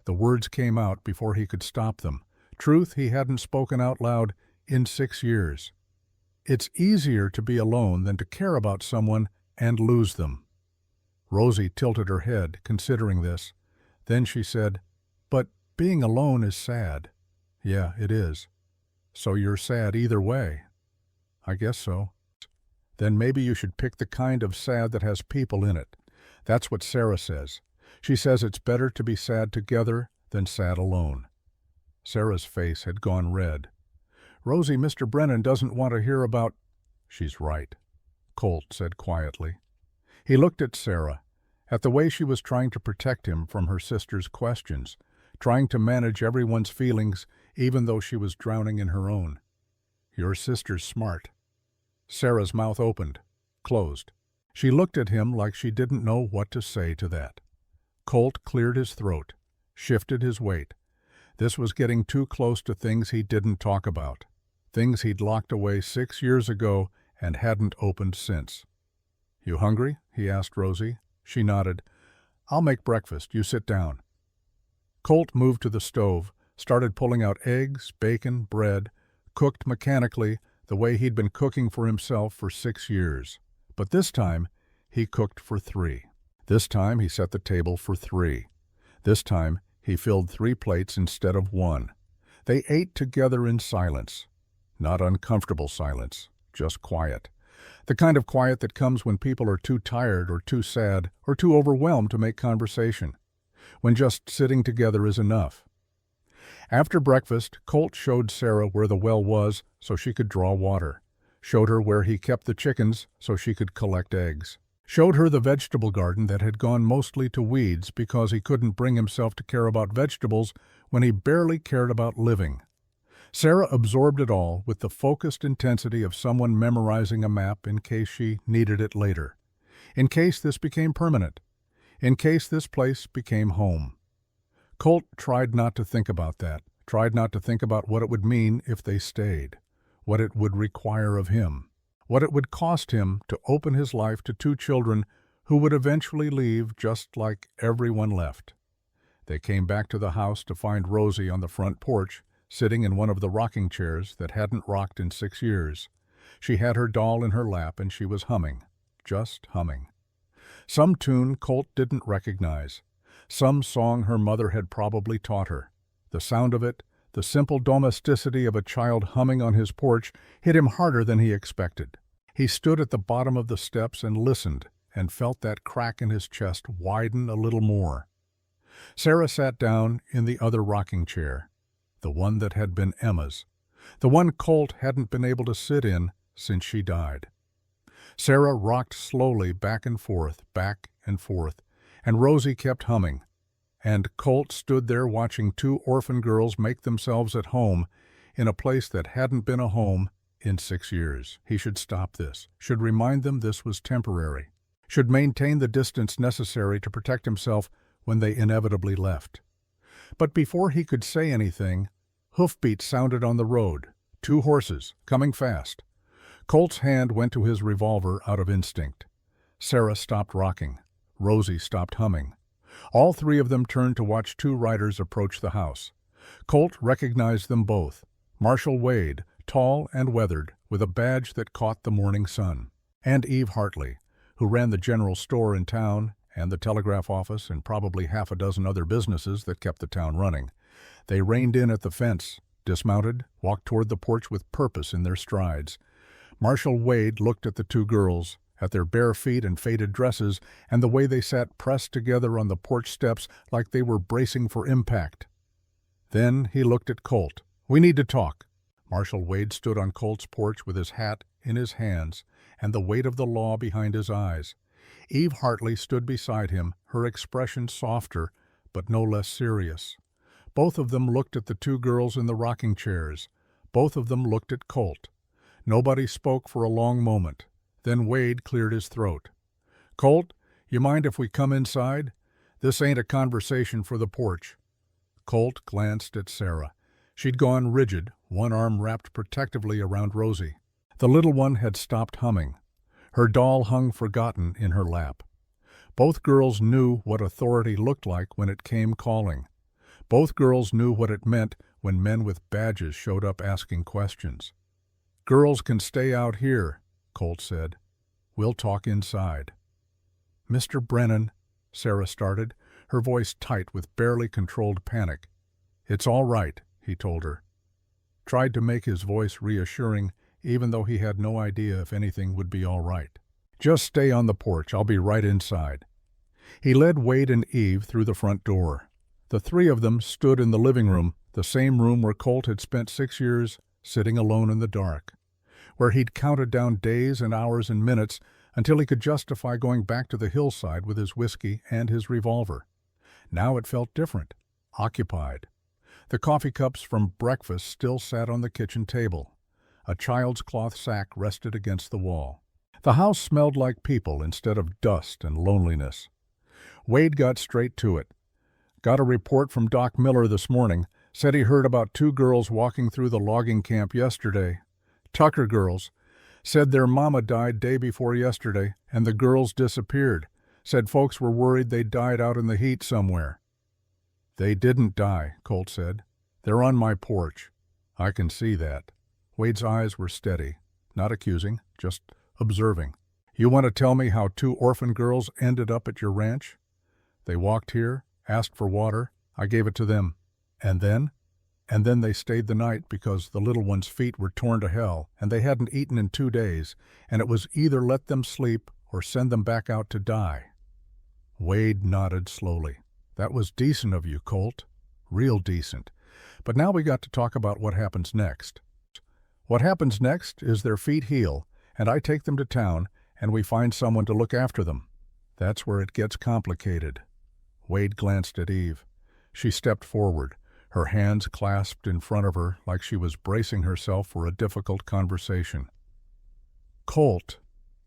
[SPEAKER 1] The words came out before he could stop them. Truth he hadn't spoken out loud in 6 years. It's easier to be alone than to care about someone and lose them. Rosie tilted her head, considering this. Then she said, "But being alone is sad." "Yeah, it is." "So you're sad either way." "I guess so." "Then maybe you should pick the kind of sad that has people in it. That's what Sarah says. She says it's better to be sad together than sad alone." Sarah's face had gone red. "Rosie, Mr. Brennan doesn't want to hear about—" "She's right," Colt said quietly. He looked at Sarah, at the way she was trying to protect him from her sister's questions, trying to manage everyone's feelings even though she was drowning in her own. "Your sister's smart." Sarah's mouth opened, closed. She looked at him like she didn't know what to say to that. Colt cleared his throat, shifted his weight. This was getting too close to things he didn't talk about, things he'd locked away 6 years ago and hadn't opened since. "You hungry?" he asked Rosie. She nodded. "I'll make breakfast. You sit down." Colt moved to the stove, started pulling out eggs, bacon, bread, cooked mechanically the way he'd been cooking for himself for 6 years. But this time, he cooked for 3. This time, he set the table for 3. This time, he filled 3 plates instead of 1. They ate together in silence. Not uncomfortable silence, just quiet. The kind of quiet that comes when people are too tired or too sad or too overwhelmed to make conversation. when just sitting together is enough. After breakfast, Colt showed Sarah where the well was so she could draw water, showed her where he kept the chickens so she could collect eggs, showed her the vegetable garden that had gone mostly to weeds because he couldn't bring himself to care about vegetables when he barely cared about living. Sarah absorbed it all with the focused intensity of someone memorizing a map in case she needed it later, in case this became permanent, in case this place became home. Colt tried not to think about that, tried not to think about what it would mean if they stayed, what it would require of him, what it would cost him to open his life to two children who would eventually leave just like everyone left. They came back to the house to find Rosie on the front porch, sitting in one of the rocking chairs that hadn't rocked in 6 years. She had her doll in her lap and she was humming, just humming. Some tune Colt didn't recognize, some song her mother had probably taught her. The sound of it, the simple domesticity of a child humming on his porch, hit him harder than he expected. He stood at the bottom of the steps and listened, and felt that crack in his chest widen a little more. Sarah sat down in the other rocking chair, the one that had been Emma's, the one Colt hadn't been able to sit in since she died. Sarah rocked slowly back and forth, and Rosie kept humming. And Colt stood there watching two orphan girls make themselves at home in a place that hadn't been a home in 6 years. He should stop this, should remind them this was temporary, should maintain the distance necessary to protect himself when they inevitably left. But before he could say anything, hoofbeats sounded on the road, 2 horses, coming fast. Colt's hand went to his revolver out of instinct. Sarah stopped rocking. Rosie stopped humming. All 3 of them turned to watch 2 riders approach the house. Colt recognized them both. Marshall Wade, tall and weathered, with a badge that caught the morning sun, and Eve Hartley, who ran the general store in town and the telegraph office and probably half a dozen other businesses that kept the town running. They reined in at the fence, dismounted, walked toward the porch with purpose in their strides. Marshall Wade looked at the 2 girls, at their bare feet and faded dresses, and the way they sat pressed together on the porch steps like they were bracing for impact. Then he looked at Colt. "We need to talk." Marshall Wade stood on Colt's porch with his hat in his hands and the weight of the law behind his eyes. Eve Hartley stood beside him, her expression softer, but no less serious. Both of them looked at the 2 girls in the rocking chairs. Both of them looked at Colt. Nobody spoke for a long moment. Then Wade cleared his throat. "Colt, you mind if we come inside? This ain't a conversation for the porch." Colt glanced at Sarah. She'd gone rigid, one arm wrapped protectively around Rosie. The little one had stopped humming. Her doll hung forgotten in her lap. Both girls knew what authority looked like when it came calling. Both girls knew what it meant when men with badges showed up asking questions. "Girls can stay out here," Colt said. "We'll talk inside." "Mr. Brennan," Sarah started, her voice tight with barely controlled panic. "It's all right," he told her. Tried to make his voice reassuring, even though he had no idea if anything would be all right. "Just stay on the porch. I'll be right inside." He led Wade and Eve through the front door. The 3 of them stood in the living room, the same room where Colt had spent 6 years sitting alone in the dark, where he'd counted down days and hours and minutes until he could justify going back to the hillside with his whiskey and his revolver. Now it felt different, occupied. The coffee cups from breakfast still sat on the kitchen table. A child's cloth sack rested against the wall. The house smelled like people instead of dust and loneliness. Wade got straight to it. "Got a report from Doc Miller this morning. Said he heard about 2 girls walking through the logging camp yesterday. Tucker girls. Said their mama died day before yesterday, and the girls disappeared. Said folks were worried they died out in the heat somewhere." "They didn't die," Colt said. "They're on my porch." "I can see that." Wade's eyes were steady, not accusing, just observing. "You want to tell me how 2 orphan girls ended up at your ranch? They walked here, asked for water, I gave it to them. And then? And then they stayed the night because the little one's feet were torn to hell, and they hadn't eaten in 2 days, and it was either let them sleep or send them back out to die." Wade nodded slowly. That was decent of you, Colt. Real decent. But now we got to talk about what happens next. What happens next is their feet heal, and I take them to town, and we find someone to look after them. That's where it gets complicated. Wade glanced at Eve. She stepped forward, her hands clasped in front of her like she was bracing herself for a difficult conversation. Colt,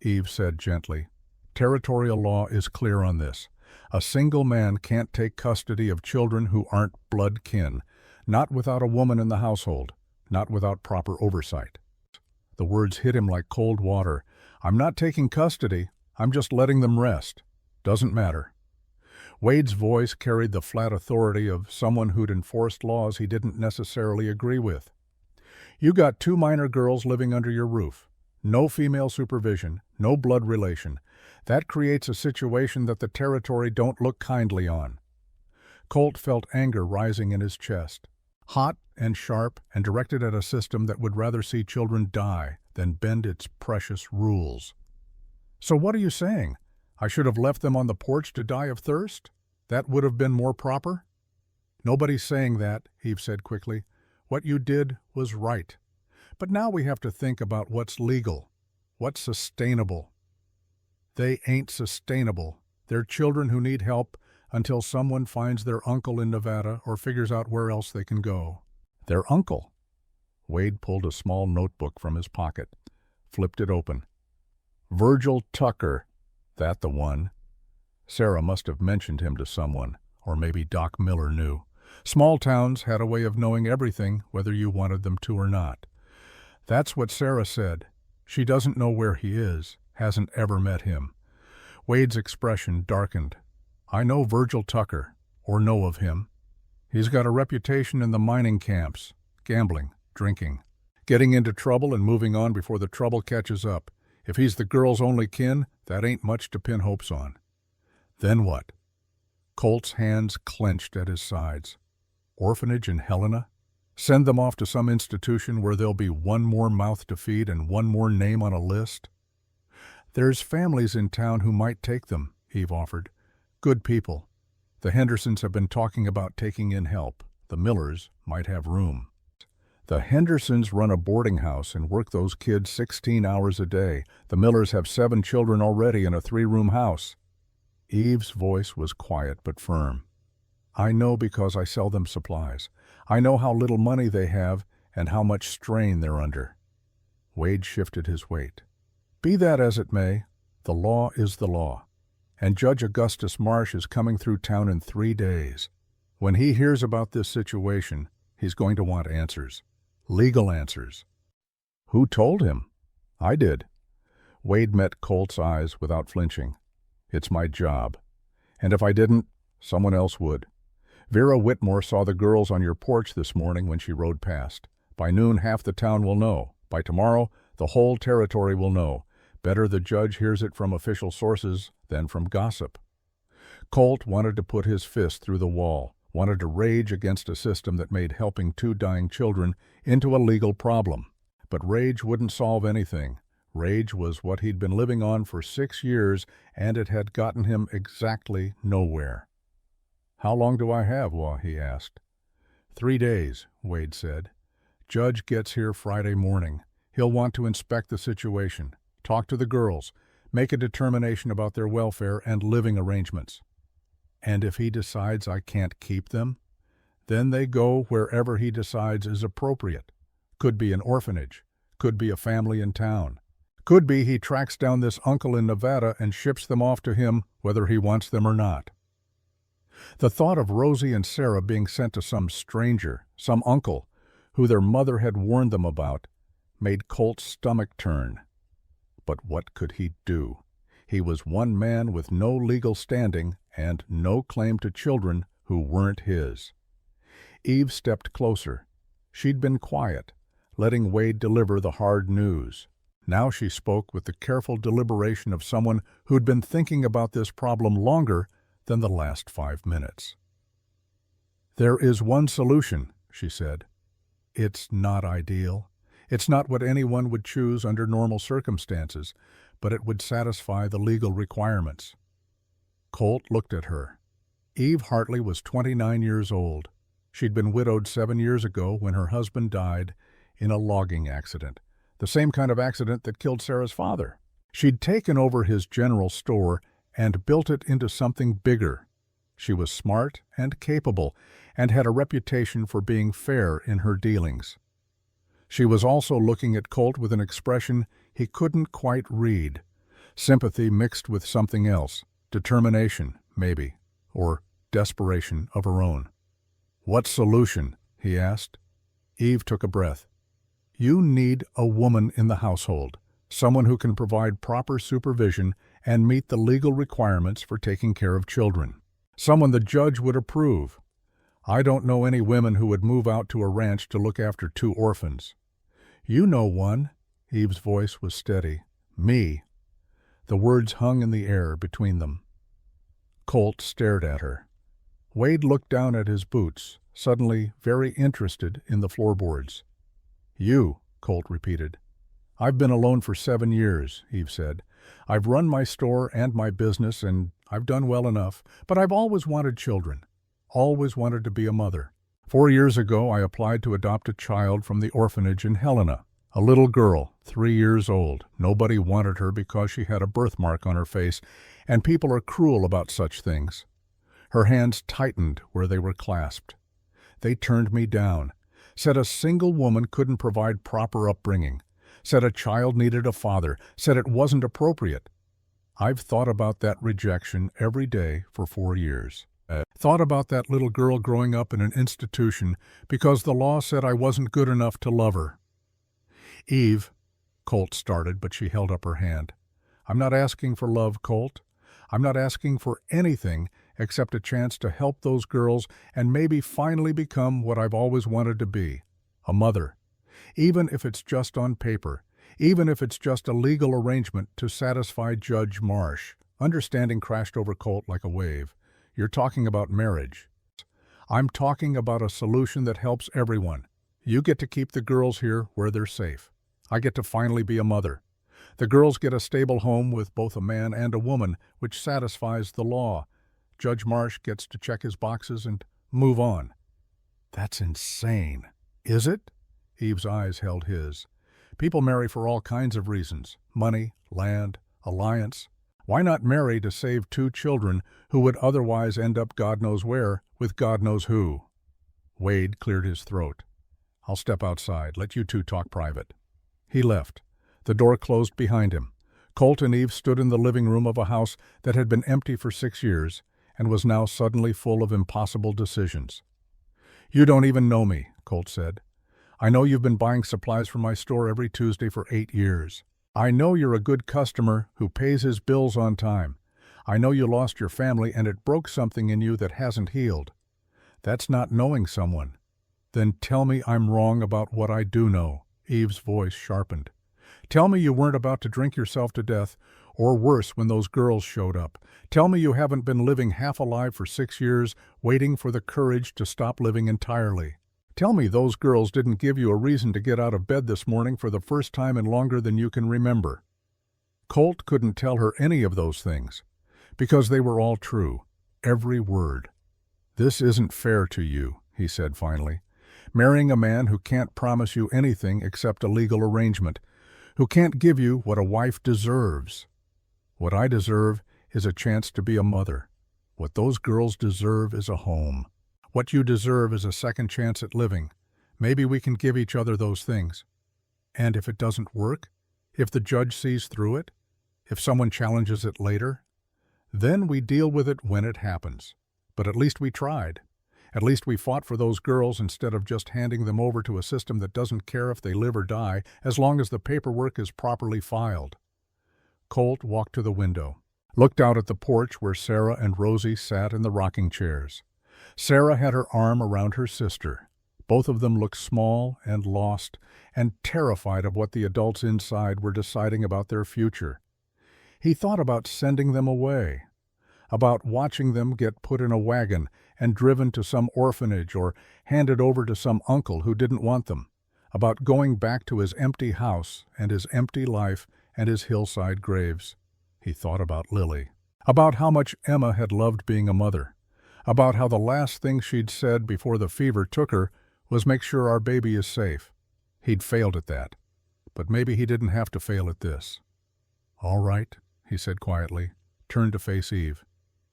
[SPEAKER 1] Eve said gently, territorial law is clear on this. A single man can't take custody of children who aren't blood kin, not without a woman in the household, not without proper oversight. The words hit him like cold water. I'm not taking custody, I'm just letting them rest. Doesn't matter. Wade's voice carried the flat authority of someone who'd enforced laws he didn't necessarily agree with. You got 2 minor girls living under your roof. No female supervision, no blood relation. That creates a situation that the territory don't look kindly on. Colt felt anger rising in his chest, hot and sharp and directed at a system that would rather see children die than bend its precious rules. So what are you saying? I should have left them on the porch to die of thirst? That would have been more proper? Nobody's saying that, Eve said quickly. What you did was right. But now we have to think about what's legal, what's sustainable. They ain't sustainable. They're children who need help until someone finds their uncle in Nevada or figures out where else they can go. Their uncle? Wade pulled a small notebook from his pocket, flipped it open. Virgil Tucker. That the one. Sarah must have mentioned him to someone, or maybe Doc Miller knew. Small towns had a way of knowing everything, whether you wanted them to or not. That's what Sarah said. She doesn't know where he is, hasn't ever met him. Wade's expression darkened. I know Virgil Tucker, or know of him. He's got a reputation in the mining camps, gambling, drinking, getting into trouble and moving on before the trouble catches up. If he's the girl's only kin, that ain't much to pin hopes on. Then what? Colt's hands clenched at his sides. Orphanage in Helena? Send them off to some institution where there'll be one more mouth to feed and one more name on a list? There's families in town who might take them, Eve offered. Good people. The Hendersons have been talking about taking in help. The Millers might have room. The Hendersons run a boarding house and work those kids 16 hours a day. The Millers have 7 children already in a 3-room house. Eve's voice was quiet but firm. I know because I sell them supplies. I know how little money they have and how much strain they're under. Wade shifted his weight. Be that as it may, the law is the law. And Judge Augustus Marsh is coming through town in 3 days. When he hears about this situation, he's going to want answers. Legal answers. Who told him? I did. Wade met Colt's eyes without flinching. It's my job. And if I didn't, someone else would. Vera Whitmore saw the girls on your porch this morning when she rode past. By noon, half the town will know. By tomorrow, the whole territory will know. Better the judge hears it from official sources than from gossip. Colt wanted to put his fist through the wall, wanted to rage against a system that made helping 2 dying children into a legal problem. But rage wouldn't solve anything. Rage was what he'd been living on for 6 years, and it had gotten him exactly nowhere. How long do I have, he asked. 3 days, Wade said. Judge gets here Friday morning. He'll want to inspect the situation, talk to the girls, make a determination about their welfare and living arrangements. And if he decides I can't keep them, then they go wherever he decides is appropriate. Could be an orphanage, could be a family in town. Could be he tracks down this uncle in Nevada and ships them off to him whether he wants them or not. The thought of Rosie and Sarah being sent to some stranger, some uncle, who their mother had warned them about, made Colt's stomach turn. But what could he do? He was one man with no legal standing and no claim to children who weren't his. Eve stepped closer. She'd been quiet, letting Wade deliver the hard news. Now she spoke with the careful deliberation of someone who'd been thinking about this problem longer than the last 5 minutes. There is one solution, she said. It's not ideal. It's not what anyone would choose under normal circumstances, but it would satisfy the legal requirements. Colt looked at her. Eve Hartley was 29 years old. She'd been widowed 7 years ago when her husband died in a logging accident, the same kind of accident that killed Sarah's father. She'd taken over his general store and built it into something bigger. She was smart and capable and had a reputation for being fair in her dealings. She was also looking at Colt with an expression he couldn't quite read, sympathy mixed with something else, determination, maybe, or desperation of her own. "What solution?" he asked. Eve took a breath. "You need a woman in the household, someone who can provide proper supervision and meet the legal requirements for taking care of children. Someone the judge would approve. I don't know any women who would move out to a ranch to look after 2 orphans. You know one." Eve's voice was steady. "Me." The words hung in the air between them. Colt stared at her. Wade looked down at his boots, suddenly very interested in the floorboards. "You," Colt repeated. "I've been alone for 7 years," Eve said. "I've run my store and my business, and I've done well enough, but I've always wanted children, always wanted to be a mother. 4 years ago, I applied to adopt a child from the orphanage in Helena, a little girl, 3 years old. Nobody wanted her because she had a birthmark on her face, and people are cruel about such things." Her hands tightened where they were clasped. "They turned me down, said a single woman couldn't provide proper upbringing, said a child needed a father, said it wasn't appropriate. I've thought about that rejection every day for 4 years. Thought about that little girl growing up in an institution because the law said I wasn't good enough to love her." "Eve," Colt started, but she held up her hand. "I'm not asking for love, Colt. I'm not asking for anything except a chance to help those girls and maybe finally become what I've always wanted to be, a mother. Even if it's just on paper, even if it's just a legal arrangement to satisfy Judge Marsh." Understanding crashed over Colt like a wave. "You're talking about marriage." "I'm talking about a solution that helps everyone. You get to keep the girls here where they're safe. I get to finally be a mother. The girls get a stable home with both a man and a woman, which satisfies the law. Judge Marsh gets to check his boxes and move on." "That's insane." "Is it?" Eve's eyes held his. "People marry for all kinds of reasons. Money, land, alliance. Why not marry to save 2 children who would otherwise end up God knows where with God knows who?" Wade cleared his throat. "I'll step outside. Let you 2 talk private." He left. The door closed behind him. Colt and Eve stood in the living room of a house that had been empty for 6 years and was now suddenly full of impossible decisions. "You don't even know me," Colt said. "I know you've been buying supplies from my store every Tuesday for 8 years. I know you're a good customer who pays his bills on time. I know you lost your family and it broke something in you that hasn't healed. That's not knowing someone. Then tell me I'm wrong about what I do know." Eve's voice sharpened. "Tell me you weren't about to drink yourself to death, or worse when those girls showed up. Tell me you haven't been living half alive for 6 years, waiting for the courage to stop living entirely. Tell me those girls didn't give you a reason to get out of bed this morning for the first time in longer than you can remember." Colt couldn't tell her any of those things, because they were all true, every word. "This isn't fair to you," he said finally. "Marrying a man who can't promise you anything except a legal arrangement, who can't give you what a wife deserves. What I deserve is a chance to be a mother. What those girls deserve is a home. What you deserve is a second chance at living. Maybe we can give each other those things. And if it doesn't work, if the judge sees through it, if someone challenges it later, then we deal with it when it happens. But at least we tried. At least we fought for those girls instead of just handing them over to a system that doesn't care if they live or die as long as the paperwork is properly filed." Colt walked to the window, looked out at the porch where Sarah and Rosie sat in the rocking chairs. Sarah had her arm around her sister. Both of them looked small and lost and terrified of what the adults inside were deciding about their future. He thought about sending them away, about watching them get put in a wagon and driven to some orphanage or handed over to some uncle who didn't want them, about going back to his empty house and his empty life and his hillside graves. He thought about Lily, about how much Emma had loved being a mother, about how the last thing she'd said before the fever took her was make sure our baby is safe. He'd failed at that, but maybe he didn't have to fail at this. "All right," he said quietly, turned to face Eve.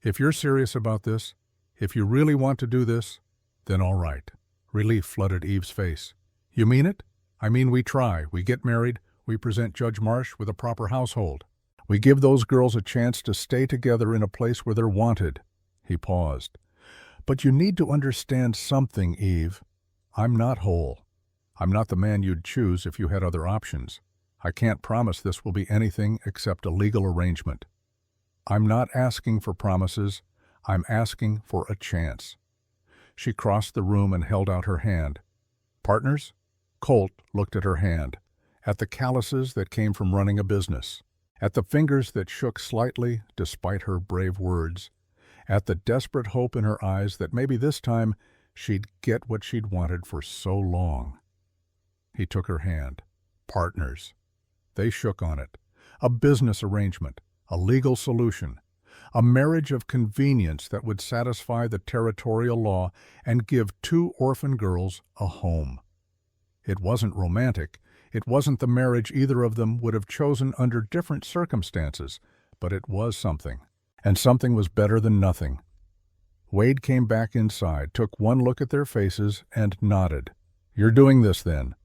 [SPEAKER 1] "If you're serious about this, if you really want to do this, then all right." Relief flooded Eve's face. "You mean it?" "I mean we try, we get married, we present Judge Marsh with a proper household. We give those girls a chance to stay together in a place where they're wanted." He paused. "But you need to understand something, Eve. I'm not whole. I'm not the man you'd choose if you had other options. I can't promise this will be anything except a legal arrangement. I'm not asking for promises. I'm asking for a chance." She crossed the room and held out her hand. "Partners?" Colt looked at her hand, at the calluses that came from running a business, at the fingers that shook slightly despite her brave words, at the desperate hope in her eyes that maybe this time she'd get what she'd wanted for so long. He took her hand. Partners. They shook on it. A business arrangement, a legal solution, a marriage of convenience that would satisfy the territorial law and give 2 orphan girls a home. It wasn't romantic. It wasn't the marriage either of them would have chosen under different circumstances, but it was something. And something was better than nothing. Wade came back inside, took one look at their faces, and nodded. "You're doing this, then?"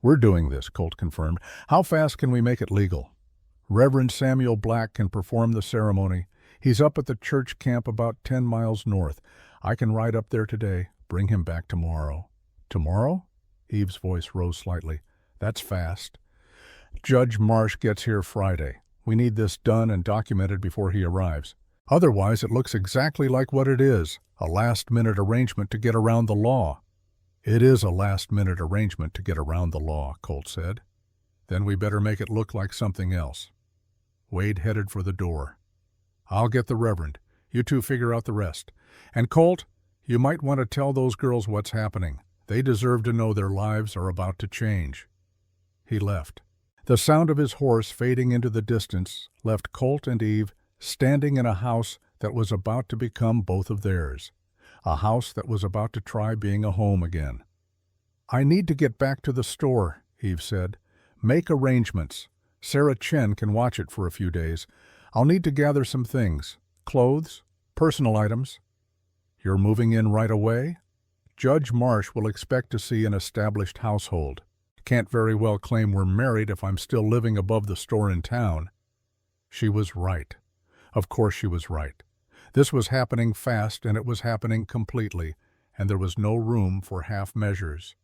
[SPEAKER 1] "We're doing this," Colt confirmed. "How fast can we make it legal?" "Reverend Samuel Black can perform the ceremony. He's up at the church camp about 10 miles north. I can ride up there today, bring him back tomorrow." "Tomorrow?" Eve's voice rose slightly. "That's fast." "Judge Marsh gets here Friday. We need this done and documented before he arrives. Otherwise, it looks exactly like what it is, a last-minute arrangement to get around the law." "It is a last-minute arrangement to get around the law," Colt said. "Then we better make it look like something else." Wade headed for the door. "I'll get the Reverend. You two figure out the rest. And Colt, you might want to tell those girls what's happening. They deserve to know their lives are about to change." He left. The sound of his horse fading into the distance left Colt and Eve standing in a house that was about to become both of theirs, a house that was about to try being a home again. "I need to get back to the store," Eve said. "Make arrangements. Sarah Chen can watch it for a few days. I'll need to gather some things, clothes, personal items." "You're moving in right away?" "Judge Marsh will expect to see an established household. Can't very well claim we're married if I'm still living above the store in town." She was right. Of course she was right. This was happening fast, and it was happening completely, and there was no room for half measures.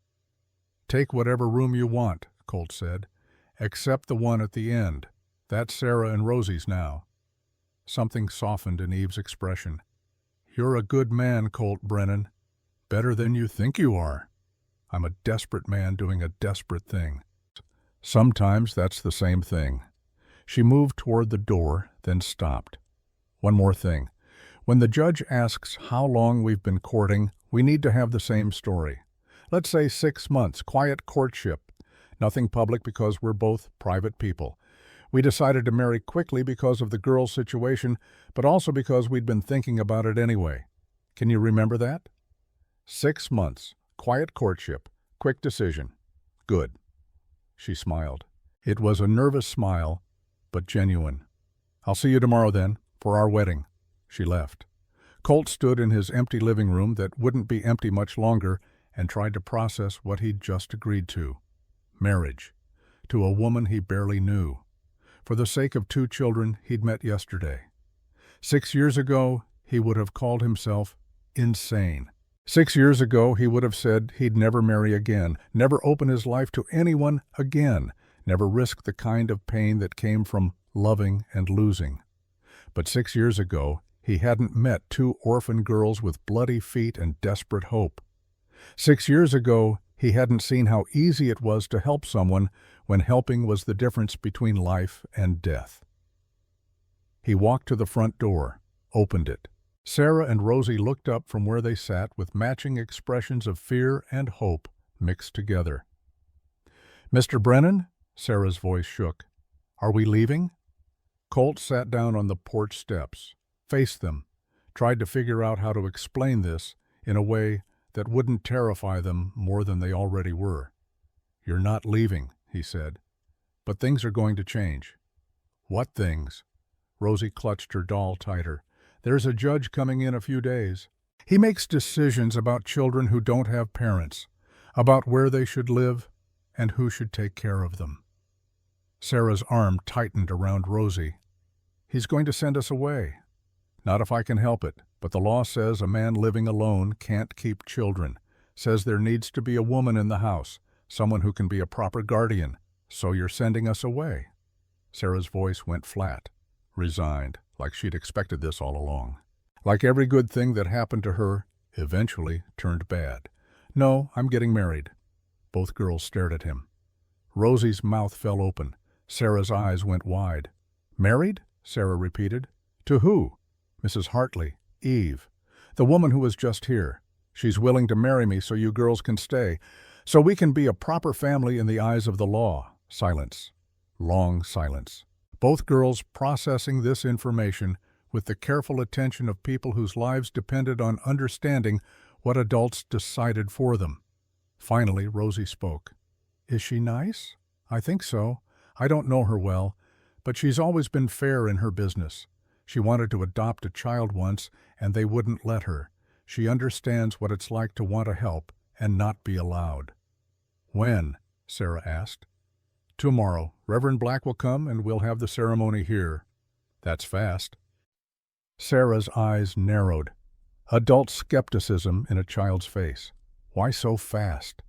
[SPEAKER 1] "Take whatever room you want," Colt said, "except the one at the end. That's Sarah and Rosie's now." Something softened in Eve's expression. "You're a good man, Colt Brennan. Better than you think you are." "I'm a desperate man doing a desperate thing." "Sometimes that's the same thing." She moved toward the door, then stopped. "One more thing. When the judge asks how long we've been courting, we need to have the same story. Let's say 6 months, quiet courtship. Nothing public because we're both private people. We decided to marry quickly because of the girl's situation, but also because we'd been thinking about it anyway. Can you remember that? 6 months, quiet courtship, quick decision. Good." She smiled. It was a nervous smile, but genuine. "I'll see you tomorrow then, for our wedding." She left. Colt stood in his empty living room that wouldn't be empty much longer and tried to process what he'd just agreed to. Marriage. To a woman he barely knew. For the sake of 2 children he'd met yesterday. 6 years ago, he would have called himself insane. 6 years ago, he would have said he'd never marry again, never open his life to anyone again, never risk the kind of pain that came from loving and losing. But 6 years ago, he hadn't met 2 orphan girls with bloody feet and desperate hope. 6 years ago, he hadn't seen how easy it was to help someone when helping was the difference between life and death. He walked to the front door, opened it. Sarah and Rosie looked up from where they sat with matching expressions of fear and hope mixed together. "Mr. Brennan?" Sarah's voice shook. "Are we leaving?" Colt sat down on the porch steps, faced them, tried to figure out how to explain this in a way that wouldn't terrify them more than they already were. "You're not leaving," he said. "But things are going to change." "What things?" Rosie clutched her doll tighter. "There's a judge coming in a few days. He makes decisions about children who don't have parents, about where they should live and who should take care of them." Sarah's arm tightened around Rosie. "He's going to send us away." "Not if I can help it, but the law says a man living alone can't keep children, says there needs to be a woman in the house, someone who can be a proper guardian. So you're sending us away?" Sarah's voice went flat, resigned, like she'd expected this all along. Like every good thing that happened to her, eventually turned bad. "No, I'm getting married." Both girls stared at him. Rosie's mouth fell open. Sarah's eyes went wide. "Married?" Sarah repeated. "To who?" "Mrs. Hartley, Eve. The woman who was just here. She's willing to marry me so you girls can stay, so we can be a proper family in the eyes of the law." Silence. Long silence. Both girls processing this information with the careful attention of people whose lives depended on understanding what adults decided for them. Finally, Rosie spoke. "Is she nice?" "I think so. I don't know her well, but she's always been fair in her business. She wanted to adopt a child once, and they wouldn't let her. She understands what it's like to want to help and not be allowed." "When?" Sarah asked. "Tomorrow. Reverend Black will come, and we'll have the ceremony here." "That's fast." Sarah's eyes narrowed. Adult skepticism in a child's face. "Why so fast?"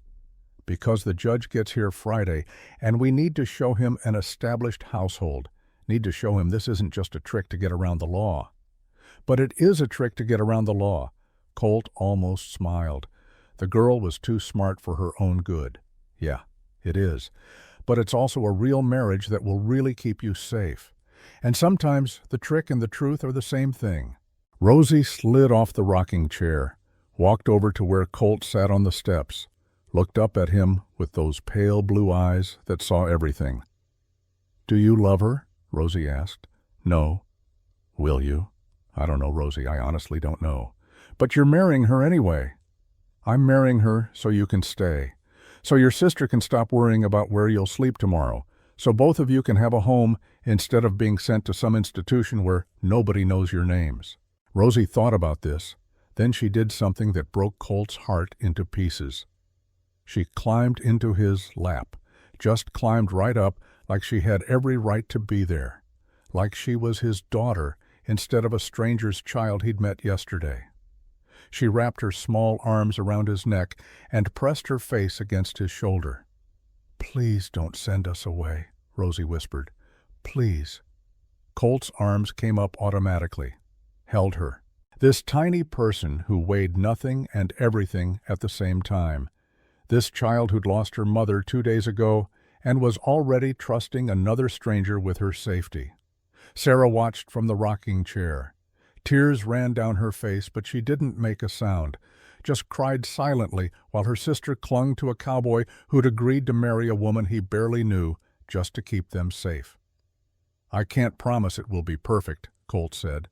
[SPEAKER 1] "Because the judge gets here Friday, and we need to show him an established household. Need to show him this isn't just a trick to get around the law." "But it is a trick to get around the law." Colt almost smiled. The girl was too smart for her own good. "Yeah, it is. But it's also a real marriage that will really keep you safe. And sometimes the trick and the truth are the same thing." Rosie slid off the rocking chair, walked over to where Colt sat on the steps, looked up at him with those pale blue eyes that saw everything. "Do you love her?" Rosie asked. "No." "Will you?" "I don't know, Rosie. I honestly don't know." "But you're marrying her anyway." "I'm marrying her so you can stay. So your sister can stop worrying about where you'll sleep tomorrow. So both of you can have a home instead of being sent to some institution where nobody knows your names." Rosie thought about this. Then she did something that broke Colt's heart into pieces. She climbed into his lap, just climbed right up like she had every right to be there, like she was his daughter instead of a stranger's child he'd met yesterday. She wrapped her small arms around his neck and pressed her face against his shoulder. "Please don't send us away," Rosie whispered. "Please." Colt's arms came up automatically, held her. This tiny person who weighed nothing and everything at the same time. This child who'd lost her mother 2 days ago and was already trusting another stranger with her safety. Sarah watched from the rocking chair. Tears ran down her face, but she didn't make a sound, just cried silently while her sister clung to a cowboy who'd agreed to marry a woman he barely knew just to keep them safe. "I can't promise it will be perfect," Colt said,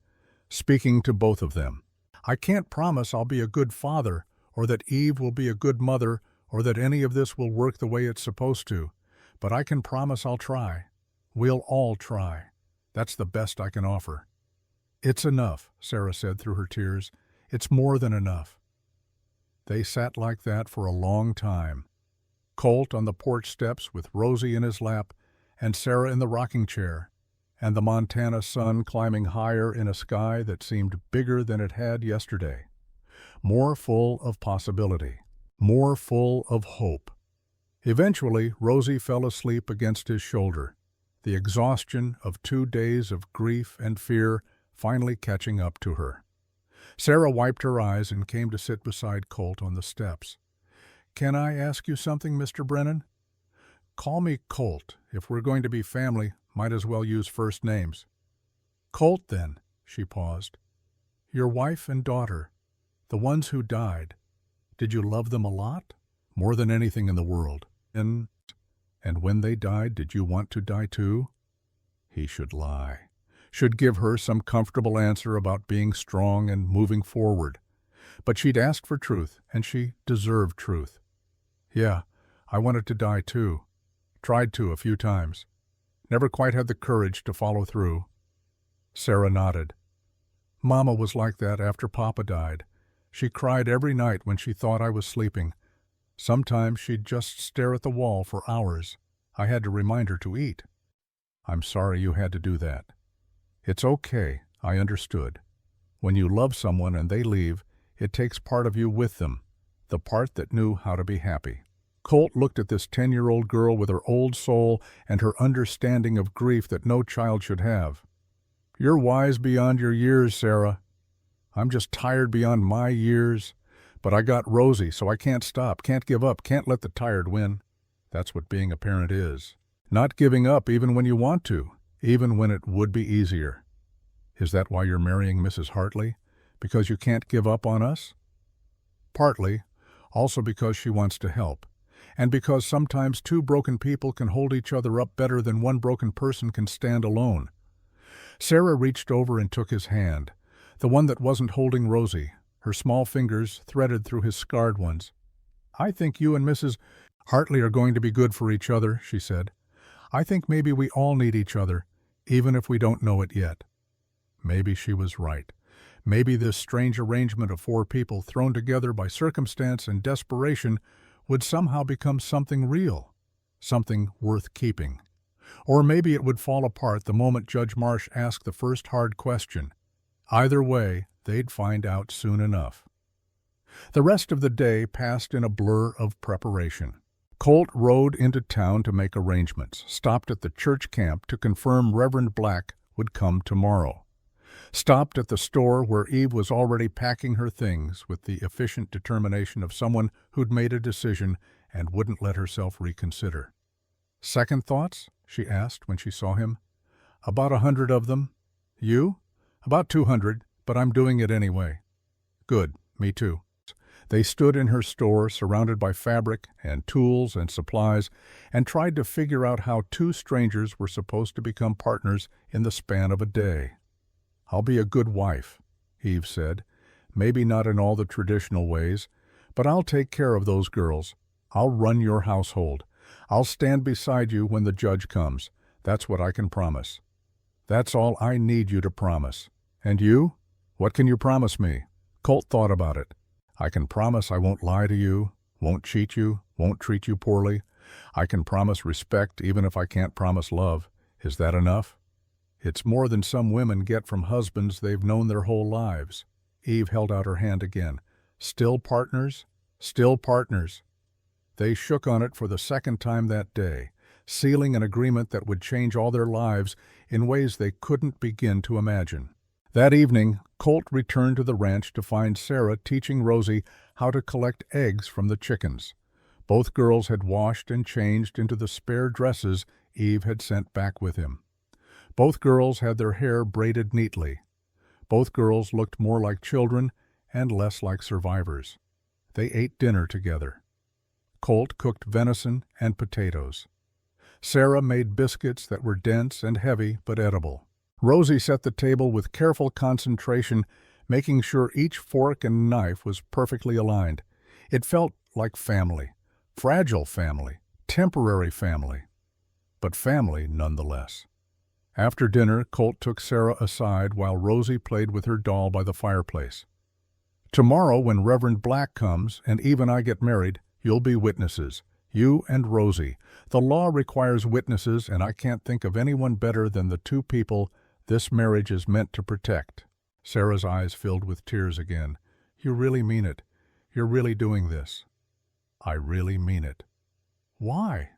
[SPEAKER 1] speaking to both of them. "I can't promise I'll be a good father, or that Eve will be a good mother, or that any of this will work the way it's supposed to. But I can promise I'll try. We'll all try. That's the best I can offer." "It's enough," Sarah said through her tears. "It's more than enough." They sat like that for a long time. Colt on the porch steps with Rosie in his lap, and Sarah in the rocking chair, and the Montana sun climbing higher in a sky that seemed bigger than it had yesterday. More full of possibility. More full of hope. Eventually, Rosie fell asleep against his shoulder, the exhaustion of 2 days of grief and fear finally catching up to her. Sarah wiped her eyes and came to sit beside Colt on the steps. "Can I ask you something, Mr. Brennan?" "Call me Colt. If we're going to be family, might as well use first names." "Colt, then," she paused. "Your wife and daughter, the ones who died, did you love them a lot? More than anything in the world. And when they died, did you want to die too?" He should lie. should give her some comfortable answer about being strong and moving forward. But she'd asked for truth, and she deserved truth. Yeah, I wanted to die too. Tried to a few times. Never quite had the courage to follow through. Sarah nodded. Mama was like that after Papa died. She cried every night when she thought I was sleeping. Sometimes she'd just stare at the wall for hours. I had to remind her to eat. I'm sorry you had to do that. It's okay, I understood. When you love someone and they leave, it takes part of you with them, the part that knew how to be happy. Colt looked at this 10-year-old girl with her old soul and her understanding of grief that no child should have. You're wise beyond your years, Sarah. I'm just tired beyond my years. But I got Rosie, so I can't stop, can't give up, can't let the tired win. That's what being a parent is. Not giving up even when you want to, even when it would be easier. Is that why you're marrying Mrs. Hartley? Because you can't give up on us? Partly, also because she wants to help. And because sometimes two broken people can hold each other up better than one broken person can stand alone. Sarah reached over and took his hand, the one that wasn't holding Rosie, her small fingers threaded through his scarred ones. I think you and Mrs. Hartley are going to be good for each other, she said. I think maybe we all need each other, even if we don't know it yet. Maybe she was right. Maybe this strange arrangement of four people thrown together by circumstance and desperation would somehow become something real, something worth keeping. Or maybe it would fall apart the moment Judge Marsh asked the first hard question. Either way, they'd find out soon enough. The rest of the day passed in a blur of preparation. Colt rode into town to make arrangements, stopped at the church camp to confirm Reverend Black would come tomorrow. Stopped at the store where Eve was already packing her things with the efficient determination of someone who'd made a decision and wouldn't let herself reconsider. Second thoughts? She asked when she saw him. About 100 of them. You? About 200, but I'm doing it anyway. Good, me too. They stood in her store, surrounded by fabric and tools and supplies, and tried to figure out how two strangers were supposed to become partners in the span of a day. I'll be a good wife, Eve said. Maybe not in all the traditional ways, but I'll take care of those girls. I'll run your household. I'll stand beside you when the judge comes. That's what I can promise. That's all I need you to promise. And you? What can you promise me? Colt thought about it. I can promise I won't lie to you, won't cheat you, won't treat you poorly. I can promise respect even if I can't promise love. Is that enough? It's more than some women get from husbands they've known their whole lives. Eve held out her hand again. Still partners? Still partners. They shook on it for the second time that day, sealing an agreement that would change all their lives in ways they couldn't begin to imagine. That evening, Colt returned to the ranch to find Sarah teaching Rosie how to collect eggs from the chickens. Both girls had washed and changed into the spare dresses Eve had sent back with him. Both girls had their hair braided neatly. Both girls looked more like children and less like survivors. They ate dinner together. Colt cooked venison and potatoes. Sarah made biscuits that were dense and heavy but edible. Rosie set the table with careful concentration, making sure each fork and knife was perfectly aligned. It felt like family, fragile family, temporary family, but family nonetheless. After dinner, Colt took Sarah aside while Rosie played with her doll by the fireplace. Tomorrow, when Reverend Black comes and Eve and I get married, you'll be witnesses, you and Rosie. The law requires witnesses, and I can't think of anyone better than the two people this marriage is meant to protect. Sarah's eyes filled with tears again. You really mean it. You're really doing this. I really mean it. Why?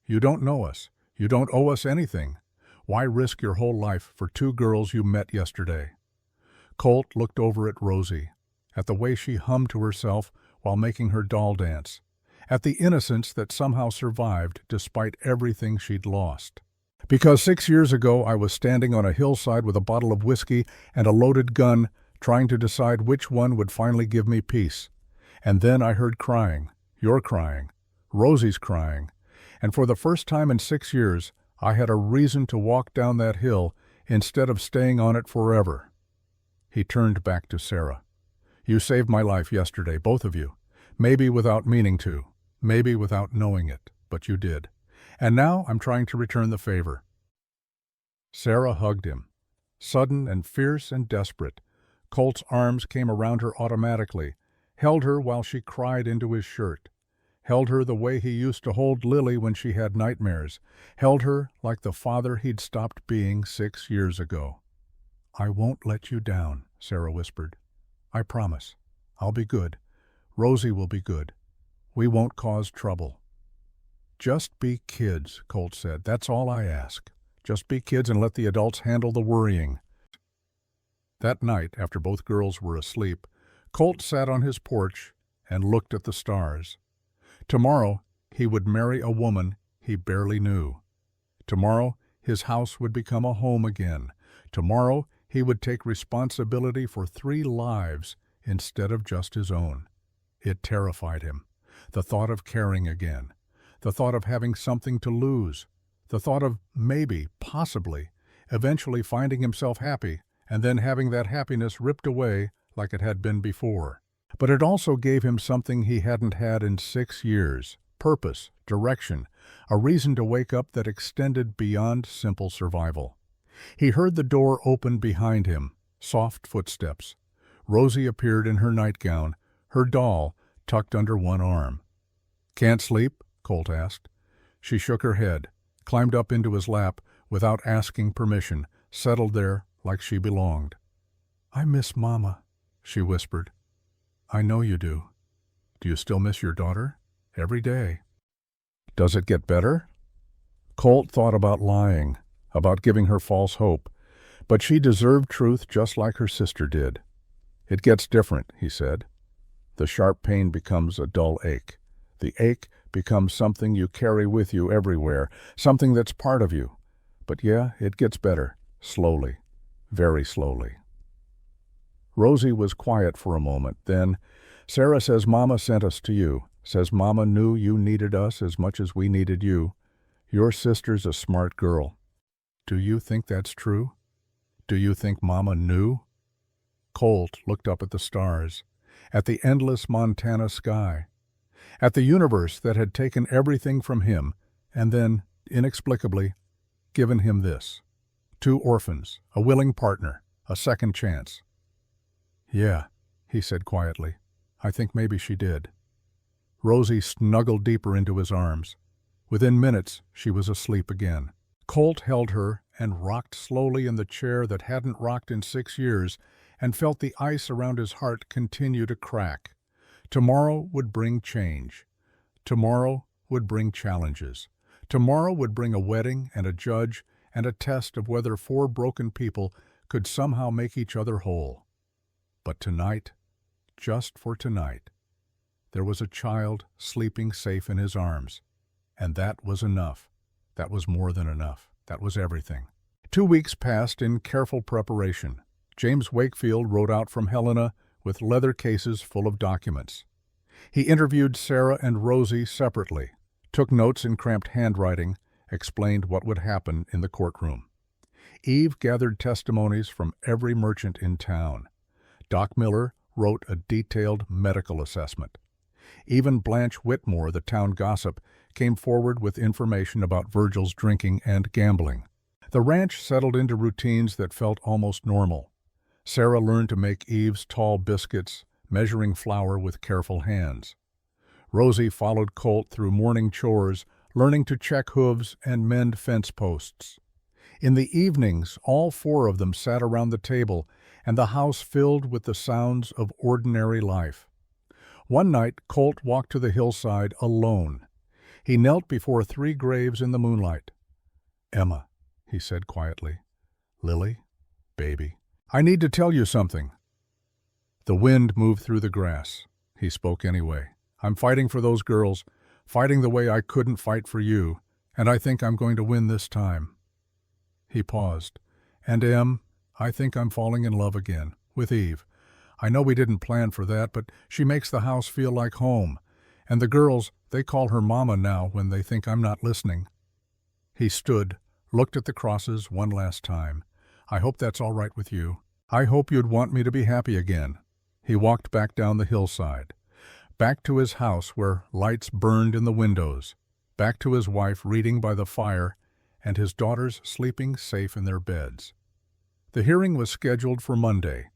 [SPEAKER 1] You don't know us. You don't owe us anything. Why risk your whole life for two girls you met yesterday? Colt looked over at Rosie, at the way she hummed to herself while making her doll dance, at the innocence that somehow survived despite everything she'd lost. Because 6 years ago I was standing on a hillside with a bottle of whiskey and a loaded gun, trying to decide which one would finally give me peace. And then I heard crying. You're crying. Rosie's crying. And for the first time in 6 years, I had a reason to walk down that hill instead of staying on it forever. He turned back to Sarah. You saved my life yesterday, both of you. Maybe without meaning to, maybe without knowing it, but you did. And now I'm trying to return the favor. Sarah hugged him. Sudden and fierce and desperate, Colt's arms came around her automatically, held her while she cried into his shirt, held her the way he used to hold Lily when she had nightmares, held her like the father he'd stopped being 6 years ago. I won't let you down, Sarah whispered. I promise. I'll be good. Rosie will be good. We won't cause trouble. Just be kids, Colt said. That's all I ask. Just be kids and let the adults handle the worrying. That night, after both girls were asleep, Colt sat on his porch and looked at the stars. Tomorrow, he would marry a woman he barely knew. Tomorrow, his house would become a home again. Tomorrow, he would take responsibility for 3 lives instead of just his own. It terrified him. The thought of caring again. The thought of having something to lose. The thought of maybe, possibly, eventually finding himself happy and then having that happiness ripped away like it had been before. But it also gave him something he hadn't had in 6 years. Purpose, direction, a reason to wake up that extended beyond simple survival. He heard the door open behind him, soft footsteps. Rosie appeared in her nightgown, her doll tucked under one arm. Can't sleep? Colt asked. She shook her head, climbed up into his lap without asking permission, settled there like she belonged. I miss Mama, she whispered. I know you do. Do you still miss your daughter? Every day. Does it get better? Colt thought about lying, about giving her false hope, but she deserved truth just like her sister did. It gets different, he said. The sharp pain becomes a dull ache. The ache becomes something you carry with you everywhere, something that's part of you. But yeah, it gets better, slowly, very slowly. Rosie was quiet for a moment. Then, Sarah says Mama sent us to you, says Mama knew you needed us as much as we needed you. Your sister's a smart girl. Do you think that's true? Do you think Mama knew? Colt looked up at the stars, at the endless Montana sky, at the universe that had taken everything from him and then, inexplicably, given him this. 2 orphans, a willing partner, a second chance. Yeah, he said quietly. I think maybe she did. Rosie snuggled deeper into his arms. Within minutes, she was asleep again. Colt held her and rocked slowly in the chair that hadn't rocked in 6 years and felt the ice around his heart continue to crack. Tomorrow would bring change. Tomorrow would bring challenges. Tomorrow would bring a wedding and a judge and a test of whether 4 broken people could somehow make each other whole. But tonight, just for tonight, there was a child sleeping safe in his arms. And that was enough. That was more than enough. That was everything. 2 weeks passed in careful preparation. James Wakefield rode out from Helena with leather cases full of documents. He interviewed Sarah and Rosie separately, took notes in cramped handwriting, explained what would happen in the courtroom. Eve gathered testimonies from every merchant in town. Doc Miller wrote a detailed medical assessment. Even Blanche Whitmore, the town gossip, came forward with information about Virgil's drinking and gambling. The ranch settled into routines that felt almost normal. Sarah learned to make Eve's tall biscuits, measuring flour with careful hands. Rosie followed Colt through morning chores, learning to check hooves and mend fence posts. In the evenings, all 4 of them sat around the table, and the house filled with the sounds of ordinary life. One night, Colt walked to the hillside alone. He knelt before 3 graves in the moonlight. Emma, he said quietly. Lily, baby, I need to tell you something. The wind moved through the grass. He spoke anyway. I'm fighting for those girls, fighting the way I couldn't fight for you, and I think I'm going to win this time. He paused. And Em, I think I'm falling in love again, with Eve. I know we didn't plan for that, but she makes the house feel like home. And the girls, they call her Mama now when they think I'm not listening. He stood, looked at the crosses one last time. I hope that's all right with you. I hope you'd want me to be happy again." He walked back down the hillside, back to his house where lights burned in the windows, back to his wife reading by the fire and his daughters sleeping safe in their beds. The hearing was scheduled for Monday.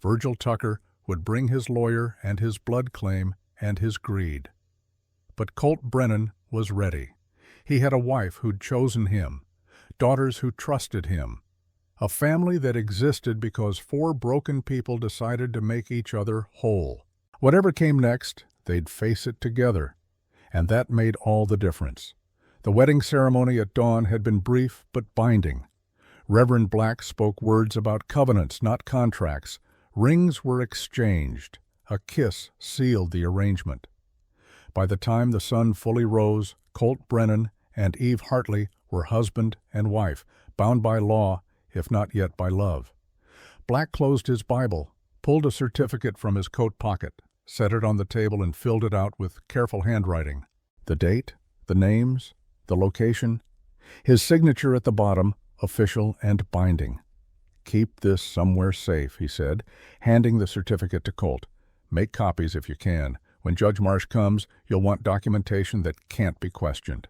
[SPEAKER 1] Virgil Tucker would bring his lawyer and his blood claim and his greed. But Colt Brennan was ready. He had a wife who'd chosen him, daughters who trusted him, a family that existed because 4 broken people decided to make each other whole. Whatever came next, they'd face it together, and that made all the difference. The wedding ceremony at dawn had been brief but binding. Reverend Black spoke words about covenants, not contracts. Rings were exchanged. A kiss sealed the arrangement. By the time the sun fully rose, Colt Brennan and Eve Hartley were husband and wife, bound by law, if not yet by love. Black closed his Bible, pulled a certificate from his coat pocket, set it on the table and filled it out with careful handwriting. The date, the names, the location, his signature at the bottom, official and binding. "Keep this somewhere safe," he said, handing the certificate to Colt. "Make copies if you can. When Judge Marsh comes, you'll want documentation that can't be questioned."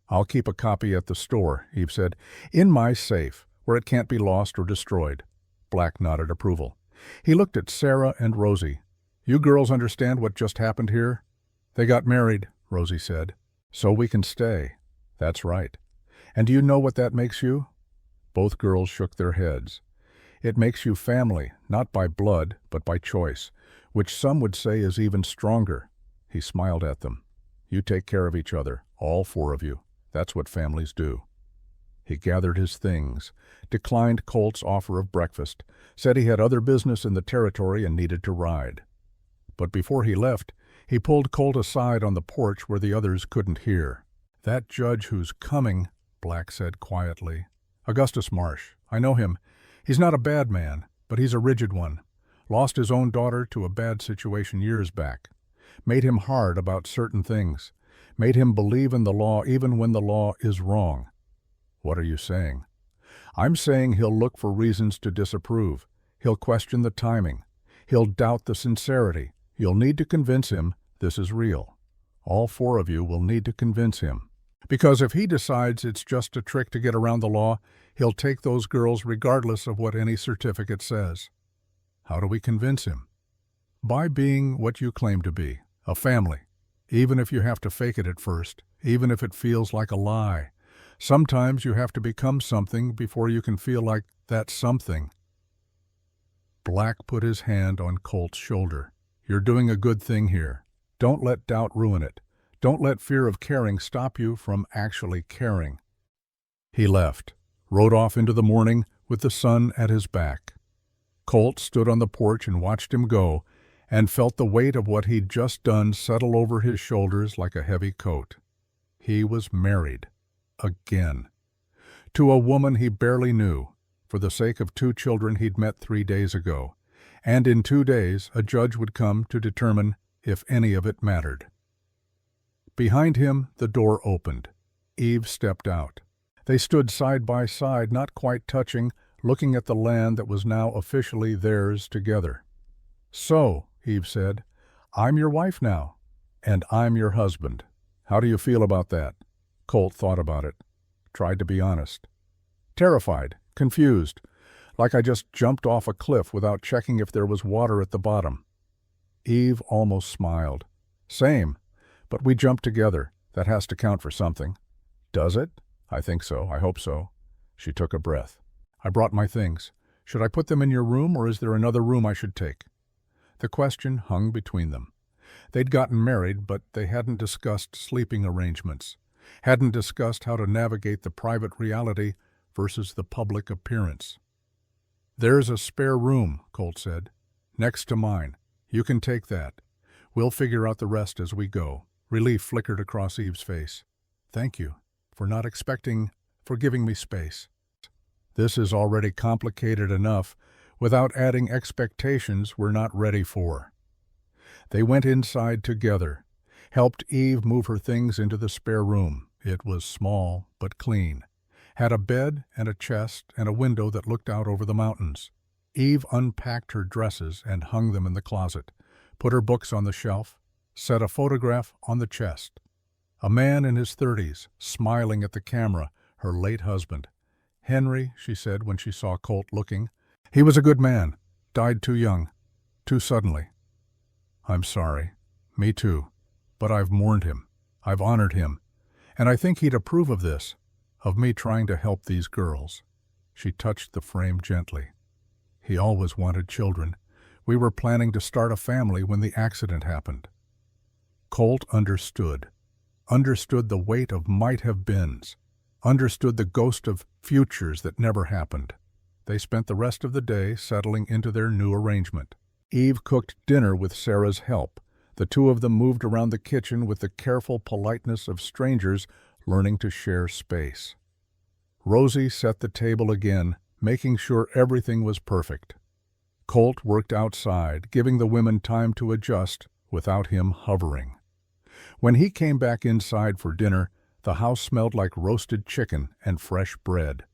[SPEAKER 1] "I'll keep a copy at the store," Eve said, "in my safe, where it can't be lost or destroyed." Black nodded approval. He looked at Sarah and Rosie. "You girls understand what just happened here?" "They got married," Rosie said. "So we can stay." "That's right. And do you know what that makes you?" Both girls shook their heads. "It makes you family, not by blood, but by choice, which some would say is even stronger." He smiled at them. "You take care of each other, all 4 of you. That's what families do." He gathered his things, declined Colt's offer of breakfast, said he had other business in the territory and needed to ride. But before he left, he pulled Colt aside on the porch where the others couldn't hear. "That judge who's coming," Black said quietly. "Augustus Marsh. I know him. He's not a bad man, but he's a rigid one. Lost his own daughter to a bad situation years back. Made him hard about certain things. Made him believe in the law even when the law is wrong." "What are you saying?" "I'm saying he'll look for reasons to disapprove. He'll question the timing. He'll doubt the sincerity. You'll need to convince him this is real. All 4 of you will need to convince him. Because if he decides it's just a trick to get around the law, he'll take those girls regardless of what any certificate says." "How do we convince him?" "By being what you claim to be, a family. Even if you have to fake it at first, even if it feels like a lie. Sometimes you have to become something before you can feel like that's something." Black put his hand on Colt's shoulder. "You're doing a good thing here. Don't let doubt ruin it. Don't let fear of caring stop you from actually caring." He left, rode off into the morning with the sun at his back. Colt stood on the porch and watched him go, and felt the weight of what he'd just done settle over his shoulders like a heavy coat. He was married. Again. To a woman he barely knew, for the sake of 2 children he'd met 3 days ago, and in 2 days a judge would come to determine if any of it mattered. Behind him the door opened. Eve stepped out. They stood side by side, not quite touching, looking at the land that was now officially theirs together. "So," Eve said, "I'm your wife now, and I'm your husband. How do you feel about that?" Colt thought about it, tried to be honest. "Terrified, confused, like I just jumped off a cliff without checking if there was water at the bottom." Eve almost smiled. "Same, but we jumped together. That has to count for something." "Does it?" "I think so. I hope so." She took a breath. "I brought my things. Should I put them in your room, or is there another room I should take?" The question hung between them. They'd gotten married, but they hadn't discussed sleeping arrangements, hadn't discussed how to navigate the private reality versus the public appearance. "There's a spare room," Colt said, "next to mine. You can take that. We'll figure out the rest as we go." Relief flickered across Eve's face. "Thank you for giving me space. This is already complicated enough without adding expectations we're not ready for." They went inside together, helped Eve move her things into the spare room. It was small but clean. Had a bed and a chest and a window that looked out over the mountains. Eve unpacked her dresses and hung them in the closet, put her books on the shelf, set a photograph on the chest. A man in his 30s, smiling at the camera, her late husband. "Henry," she said when she saw Colt looking. "He was a good man. Died too young. Too suddenly." "I'm sorry. Me too. But I've mourned him. I've honored him. And I think he'd approve of this, of me trying to help these girls." She touched the frame gently. "He always wanted children. We were planning to start a family when the accident happened." Colt understood the weight of might-have-beens, understood the ghost of futures that never happened. They spent the rest of the day settling into their new arrangement. Eve cooked dinner with Sarah's help. The two of them moved around the kitchen with the careful politeness of strangers learning to share space. Rosie set the table again, making sure everything was perfect. Colt worked outside, giving the women time to adjust without him hovering. When he came back inside for dinner, the house smelled like roasted chicken and fresh bread.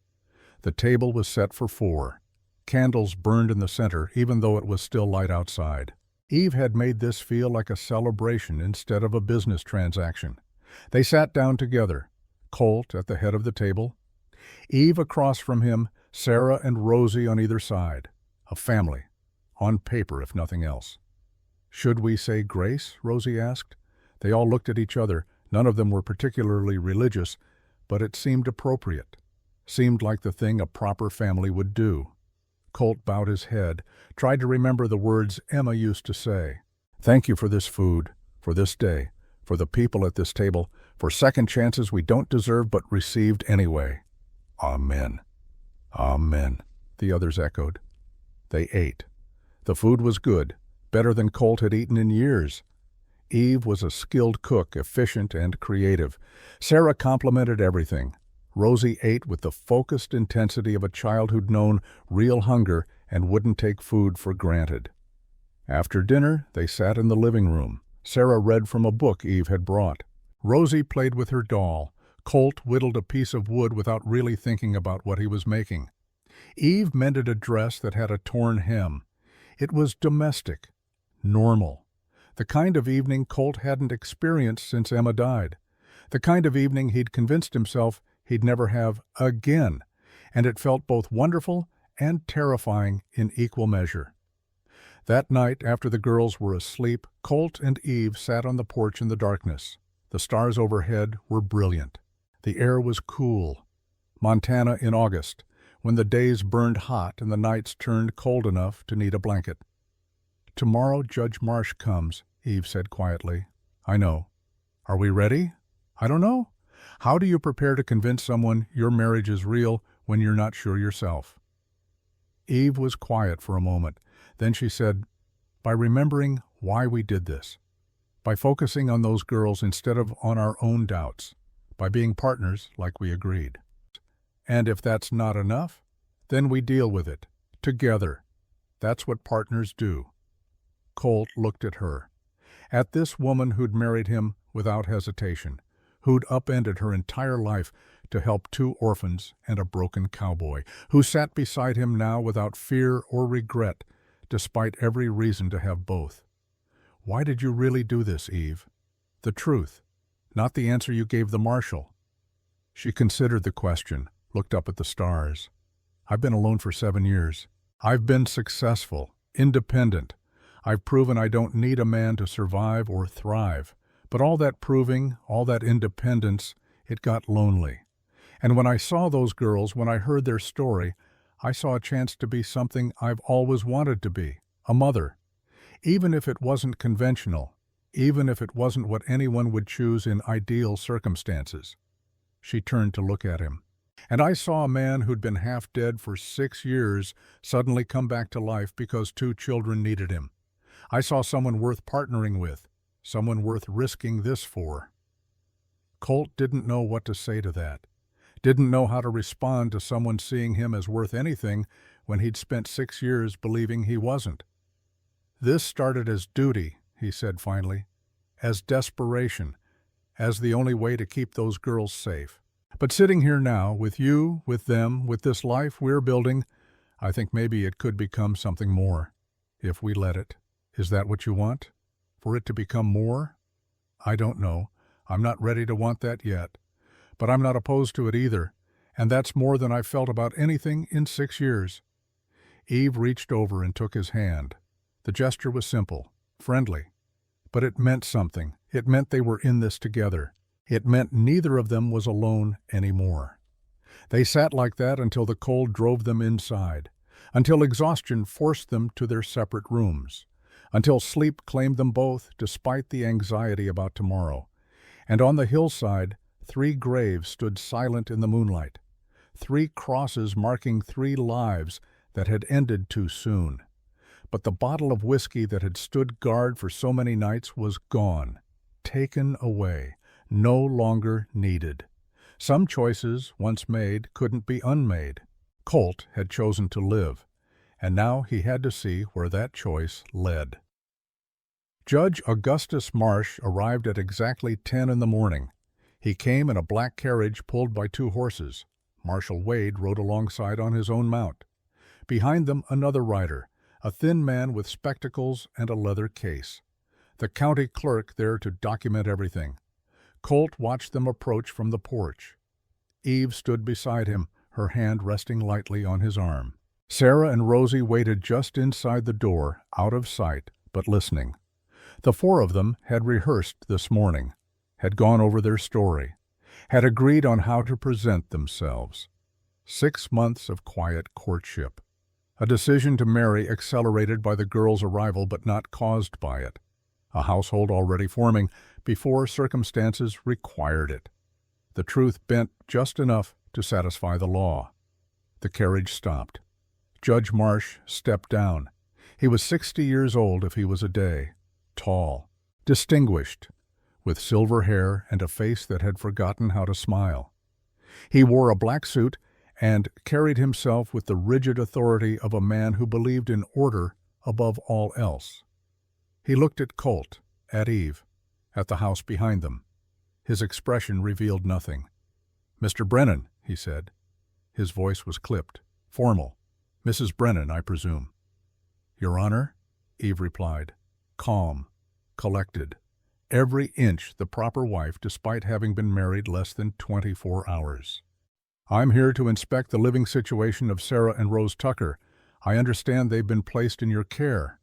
[SPEAKER 1] The table was set for 4. Candles burned in the center, even though it was still light outside. Eve had made this feel like a celebration instead of a business transaction. They sat down together, Colt at the head of the table, Eve across from him, Sarah and Rosie on either side. A family, on paper if nothing else. "Should we say grace?" Rosie asked. They all looked at each other. None of them were particularly religious, but it seemed appropriate. Seemed like the thing a proper family would do. Colt bowed his head, tried to remember the words Emma used to say. "Thank you for this food, for this day, for the people at this table, for second chances we don't deserve but received anyway." "Amen." "Amen," the others echoed. They ate. The food was good, better than Colt had eaten in years. Eve was a skilled cook, efficient and creative. Sarah complimented everything. Rosie ate with the focused intensity of a child who'd known real hunger and wouldn't take food for granted. After dinner, they sat in the living room. Sarah read from a book Eve had brought. Rosie played with her doll. Colt whittled a piece of wood without really thinking about what he was making. Eve mended a dress that had a torn hem. It was domestic, normal. The kind of evening Colt hadn't experienced since Emma died. The kind of evening he'd convinced himself he'd never have again, and it felt both wonderful and terrifying in equal measure. That night, after the girls were asleep, Colt and Eve sat on the porch in the darkness. The stars overhead were brilliant. The air was cool. Montana in August, when the days burned hot and the nights turned cold enough to need a blanket. "Tomorrow Judge Marsh comes," Eve said quietly. "I know. Are we ready? I don't know. How do you prepare to convince someone your marriage is real when you're not sure yourself?" Eve was quiet for a moment. Then she said, "By remembering why we did this. By focusing on those girls instead of on our own doubts. By being partners like we agreed. And if that's not enough, then we deal with it. Together. That's what partners do." Colt looked at her. At this woman who'd married him without hesitation, who'd upended her entire life to help 2 orphans and a broken cowboy, who sat beside him now without fear or regret, despite every reason to have both. "Why did you really do this, Eve? The truth, not the answer you gave the marshal." She considered the question, looked up at the stars. "I've been alone for 7 years. I've been successful, independent. I've proven I don't need a man to survive or thrive. But all that proving, all that independence, it got lonely. And when I saw those girls, when I heard their story, I saw a chance to be something I've always wanted to be, a mother. Even if it wasn't conventional, even if it wasn't what anyone would choose in ideal circumstances." She turned to look at him. "And I saw a man who'd been half dead for 6 years suddenly come back to life because 2 children needed him. I saw someone worth partnering with, someone worth risking this for." Colt didn't know what to say to that. Didn't know how to respond to someone seeing him as worth anything when he'd spent 6 years believing he wasn't. "This started as duty," he said finally, "as desperation, as the only way to keep those girls safe. But sitting here now, with you, with them, with this life we're building, I think maybe it could become something more, if we let it. Is that what you want? For it to become more? I don't know. I'm not ready to want that yet. But I'm not opposed to it either, and that's more than I've felt about anything in 6 years. Eve reached over and took his hand. The gesture was simple, friendly, but it meant something. It meant they were in this together. It meant neither of them was alone anymore. They sat like that until the cold drove them inside, until exhaustion forced them to their separate rooms, until sleep claimed them both despite the anxiety about tomorrow. And on the hillside, 3 graves stood silent in the moonlight, 3 crosses marking 3 lives that had ended too soon. But the bottle of whiskey that had stood guard for so many nights was gone, taken away, no longer needed. Some choices, once made, couldn't be unmade. Colt had chosen to live, and now he had to see where that choice led. Judge Augustus Marsh arrived at exactly 10 in the morning. He came in a black carriage pulled by 2 horses. Marshal Wade rode alongside on his own mount. Behind them another rider, a thin man with spectacles and a leather case. The county clerk there to document everything. Colt watched them approach from the porch. Eve stood beside him, her hand resting lightly on his arm. Sarah and Rosie waited just inside the door, out of sight, but listening. The 4 of them had rehearsed this morning, had gone over their story, had agreed on how to present themselves. 6 months of quiet courtship. A decision to marry accelerated by the girl's arrival but not caused by it. A household already forming before circumstances required it. The truth bent just enough to satisfy the law. The carriage stopped. Judge Marsh stepped down. He was 60 years old if he was a day. Tall, distinguished, with silver hair and a face that had forgotten how to smile. He wore a black suit and carried himself with the rigid authority of a man who believed in order above all else. He looked at Colt, at Eve, at the house behind them. His expression revealed nothing. "Mr. Brennan," he said. His voice was clipped, formal. "Mrs. Brennan, I presume." "Your Honor," Eve replied, calm, collected, every inch the proper wife despite having been married less than 24 hours. "I'm here to inspect the living situation of Sarah and Rose Tucker. I understand they've been placed in your care."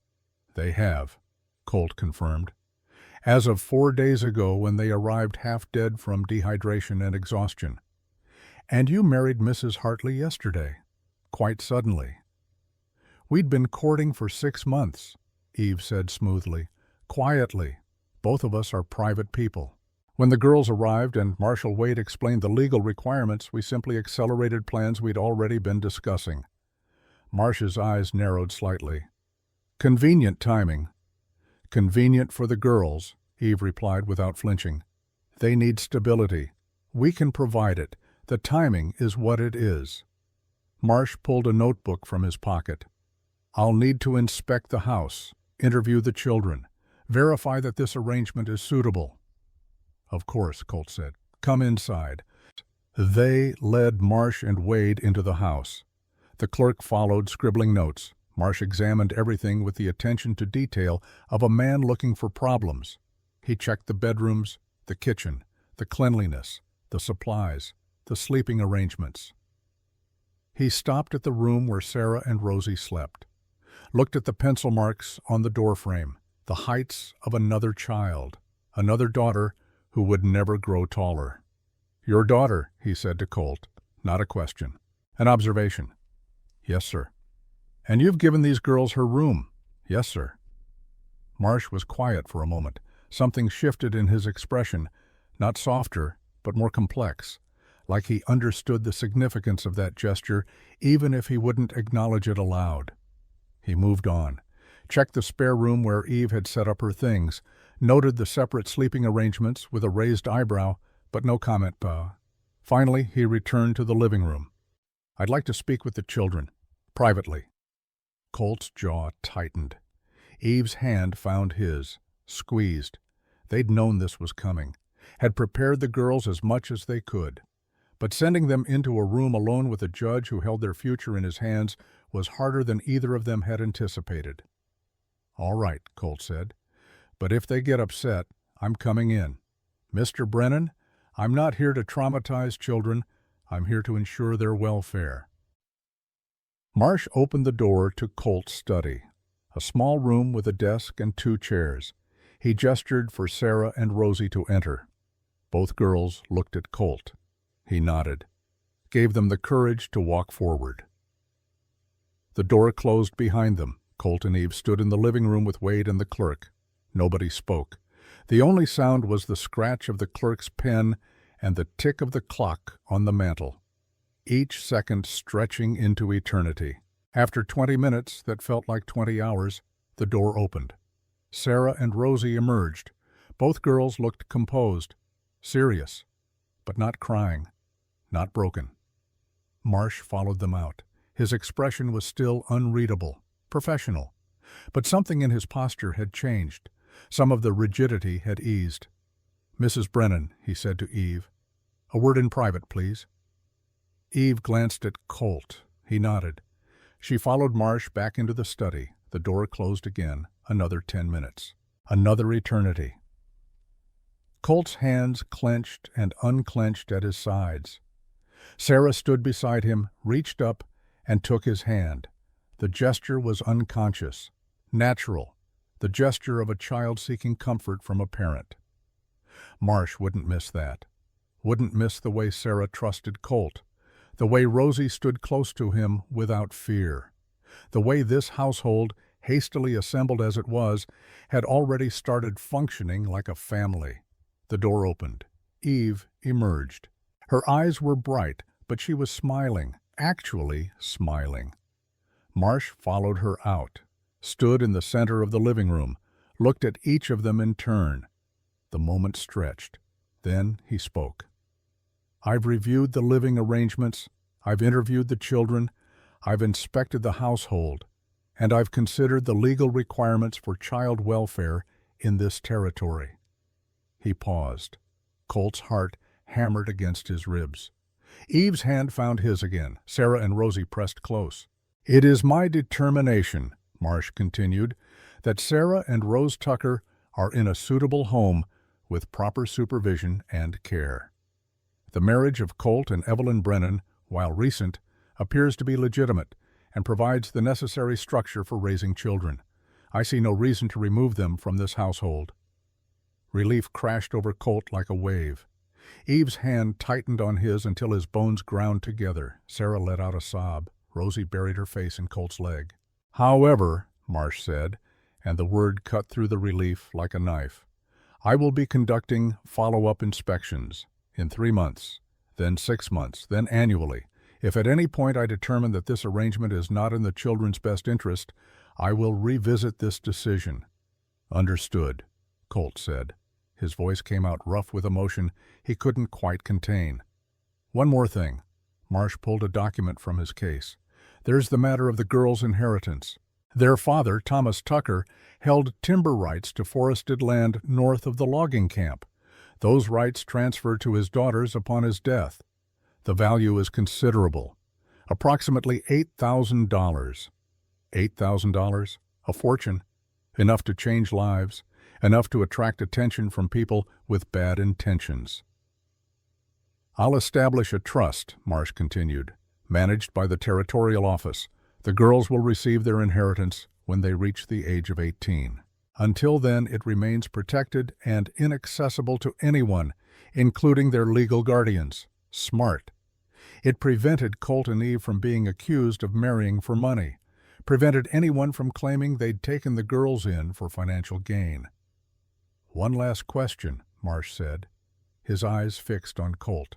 [SPEAKER 1] "They have," Colt confirmed. "As of 4 days ago when they arrived half dead from dehydration and exhaustion. And you married Mrs. Hartley yesterday, quite suddenly." "We'd been courting for 6 months," Eve said smoothly, quietly. "Both of us are private people. When the girls arrived and Marshal Wade explained the legal requirements, we simply accelerated plans we'd already been discussing." Marsh's eyes narrowed slightly. "Convenient timing." "Convenient for the girls," Eve replied without flinching. "They need stability. We can provide it. The timing is what it is." Marsh pulled a notebook from his pocket. "I'll need to inspect the house, interview the children, verify that this arrangement is suitable." "Of course," Colt said. "Come inside." They led Marsh and Wade into the house. The clerk followed, scribbling notes. Marsh examined everything with the attention to detail of a man looking for problems. He checked the bedrooms, the kitchen, the cleanliness, the supplies, the sleeping arrangements. He stopped at the room where Sarah and Rosie slept, looked at the pencil marks on the doorframe, the heights of another child, another daughter who would never grow taller. "Your daughter," he said to Colt, not a question, an observation. "Yes, sir." "And you've given these girls her room?" "Yes, sir." Marsh was quiet for a moment. Something shifted in his expression, not softer, but more complex, like he understood the significance of that gesture, even if he wouldn't acknowledge it aloud. He moved on, checked the spare room where Eve had set up her things, noted the separate sleeping arrangements with a raised eyebrow, but no comment. Finally, he returned to the living room. "I'd like to speak with the children, privately." Colt's jaw tightened. Eve's hand found his, squeezed. They'd known this was coming, had prepared the girls as much as they could. But sending them into a room alone with a judge who held their future in his hands was harder than either of them had anticipated. "All right," Colt said, "but if they get upset, I'm coming in. Mr. Brennan, I'm not here to traumatize children. I'm here to ensure their welfare." Marsh opened the door to Colt's study, a small room with a desk and 2 chairs. He gestured for Sarah and Rosie to enter. Both girls looked at Colt. He nodded, gave them the courage to walk forward. The door closed behind them. Colt and Eve stood in the living room with Wade and the clerk. Nobody spoke. The only sound was the scratch of the clerk's pen and the tick of the clock on the mantel, each second stretching into eternity. After 20 minutes that felt like 20 hours, the door opened. Sarah and Rosie emerged. Both girls looked composed, serious, but not crying, not broken. Marsh followed them out. His expression was still unreadable, professional, but something in his posture had changed. Some of the rigidity had eased. "Mrs. Brennan," he said to Eve, "a word in private, please." Eve glanced at Colt. He nodded. She followed Marsh back into the study. The door closed again. Another 10 minutes. Another eternity. Colt's hands clenched and unclenched at his sides. Sarah stood beside him, reached up, and took his hand. The gesture was unconscious, natural, the gesture of a child seeking comfort from a parent. Marsh wouldn't miss that. Wouldn't miss the way Sarah trusted Colt, the way Rosie stood close to him without fear, the way this household, hastily assembled as it was, had already started functioning like a family. The door opened. Eve emerged. Her eyes were bright, but she was smiling, actually smiling. Marsh followed her out, stood in the center of the living room, looked at each of them in turn. The moment stretched. Then he spoke. "I've reviewed the living arrangements, I've interviewed the children, I've inspected the household, and I've considered the legal requirements for child welfare in this territory." He paused. Colt's heart hammered against his ribs. Eve's hand found his again. Sarah and Rosie pressed close. "It is my determination," Marsh continued, "that Sarah and Rose Tucker are in a suitable home with proper supervision and care. The marriage of Colt and Evelyn Brennan, while recent, appears to be legitimate and provides the necessary structure for raising children. I see no reason to remove them from this household." Relief crashed over Colt like a wave. Eve's hand tightened on his until his bones ground together. Sarah let out a sob. Rosie buried her face in Colt's leg. "However," Marsh said, and the word cut through the relief like a knife, "I will be conducting follow-up inspections in 3 months, then 6 months, then annually. If at any point I determine that this arrangement is not in the children's best interest, I will revisit this decision." "Understood," Colt said. His voice came out rough with emotion he couldn't quite contain. "One more thing." Marsh pulled a document from his case. "There's the matter of the girls' inheritance. Their father, Thomas Tucker, held timber rights to forested land north of the logging camp. Those rights transferred to his daughters upon his death. The value is considerable, approximately $8,000. $8,000? A fortune. Enough to change lives, enough to attract attention from people with bad intentions. "I'll establish a trust," Marsh continued, "managed by the territorial office. The girls will receive their inheritance when they reach the age of 18. Until then, it remains protected and inaccessible to anyone, including their legal guardians." Smart. It prevented Colt and Eve from being accused of marrying for money, prevented anyone from claiming they'd taken the girls in for financial gain. "One last question," Marsh said, his eyes fixed on Colt.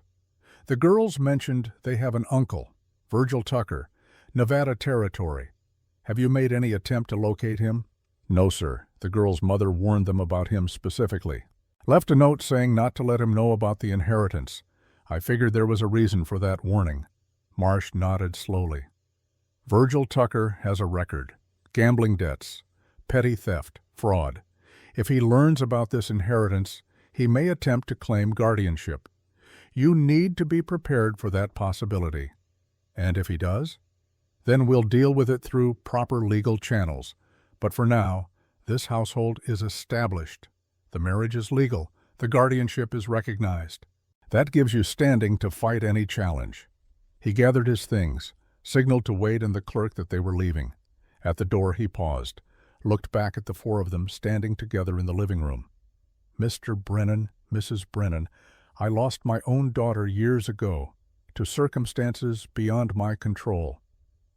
[SPEAKER 1] "The girls mentioned they have an uncle, Virgil Tucker, Nevada Territory. Have you made any attempt to locate him?" "No, sir. The girl's mother warned them about him specifically. Left a note saying not to let him know about the inheritance. I figured there was a reason for that warning." Marsh nodded slowly. "Virgil Tucker has a record. Gambling debts, petty theft, fraud. If he learns about this inheritance, he may attempt to claim guardianship. You need to be prepared for that possibility. And if he does, then we'll deal with it through proper legal channels. But for now, this household is established. The marriage is legal. The guardianship is recognized. That gives you standing to fight any challenge. He gathered his things, signaled to Wade and the clerk that they were leaving. At the door he paused, looked back at the four of them standing together in the living room. Mr. Brennan, Mrs. Brennan, I lost my own daughter years ago, to circumstances beyond my control.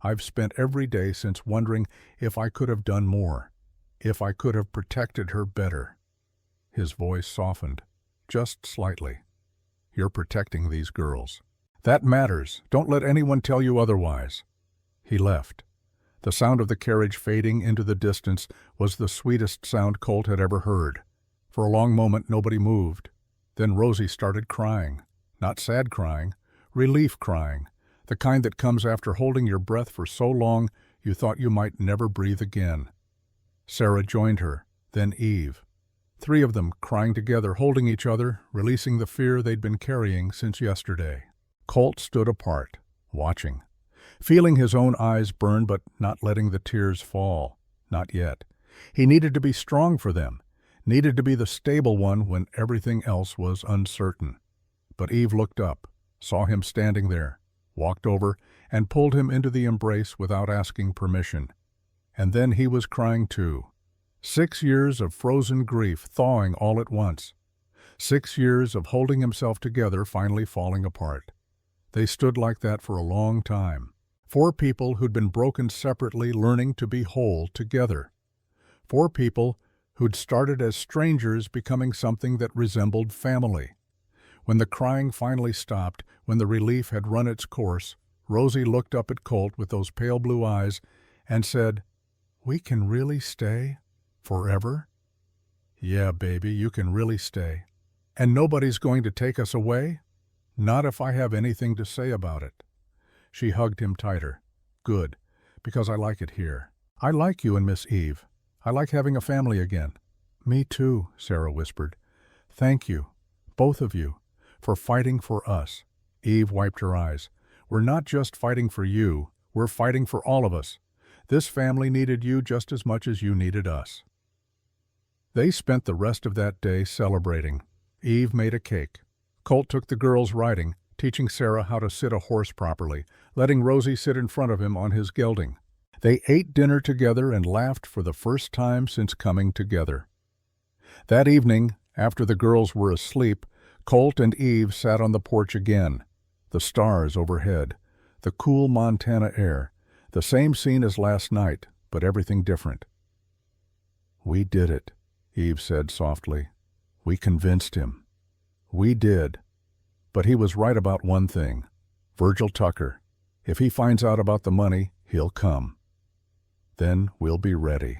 [SPEAKER 1] I've spent every day since wondering if I could have done more, if I could have protected her better. His voice softened, just slightly. You're protecting these girls. That matters. Don't let anyone tell you otherwise. He left. The sound of the carriage fading into the distance was the sweetest sound Colt had ever heard. For a long moment nobody moved. Then Rosie started crying. Not sad crying, relief crying, the kind that comes after holding your breath for so long you thought you might never breathe again. Sarah joined her, then Eve. Three of them crying together, holding each other, releasing the fear they'd been carrying since yesterday. Colt stood apart, watching, feeling his own eyes burn but not letting the tears fall. Not yet. He needed to be strong for them, needed to be the stable one when everything else was uncertain. But Eve looked up, saw him standing there, walked over, and pulled him into the embrace without asking permission. And then he was crying too. 6 years of frozen grief thawing all at once. 6 years of holding himself together finally falling apart. They stood like that for a long time. 4 people who'd been broken separately learning to be whole together. 4 people who'd started as strangers becoming something that resembled family. When the crying finally stopped, when the relief had run its course, Rosie looked up at Colt with those pale blue eyes and said, "We can really stay? Forever?" "Yeah, baby, you can really stay. And nobody's going to take us away? Not if I have anything to say about it." She hugged him tighter. "Good, because I like it here. I like you and Miss Eve. I like having a family again." "Me too," Sarah whispered. "Thank you, both of you, for fighting for us." Eve wiped her eyes. "We're not just fighting for you, we're fighting for all of us. This family needed you just as much as you needed us." They spent the rest of that day celebrating. Eve made a cake. Colt took the girls riding, teaching Sarah how to sit a horse properly, letting Rosie sit in front of him on his gelding. They ate dinner together and laughed for the first time since coming together. That evening, after the girls were asleep, Colt and Eve sat on the porch again. The stars overhead, the cool Montana air, the same scene as last night, but everything different. "We did it," Eve said softly. "We convinced him. We did. But he was right about one thing. Virgil Tucker. If he finds out about the money, he'll come. Then we'll be ready."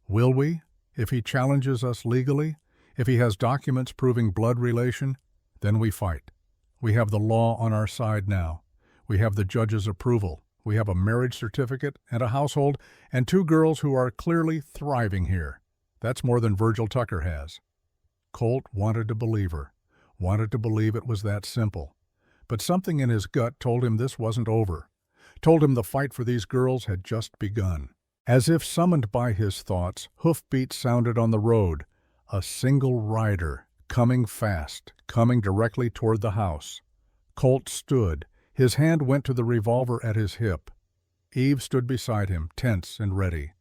[SPEAKER 1] "Will we? If he challenges us legally? If he has documents proving blood relation? Then we fight. We have the law on our side now. We have the judge's approval. We have a marriage certificate and a household and 2 girls who are clearly thriving here. That's more than Virgil Tucker has." Colt wanted to believe her, wanted to believe it was that simple. But something in his gut told him this wasn't over, told him the fight for these girls had just begun. As if summoned by his thoughts, hoofbeats sounded on the road. A single rider, coming fast, coming directly toward the house. Colt stood. His hand went to the revolver at his hip. Eve stood beside him, tense and ready.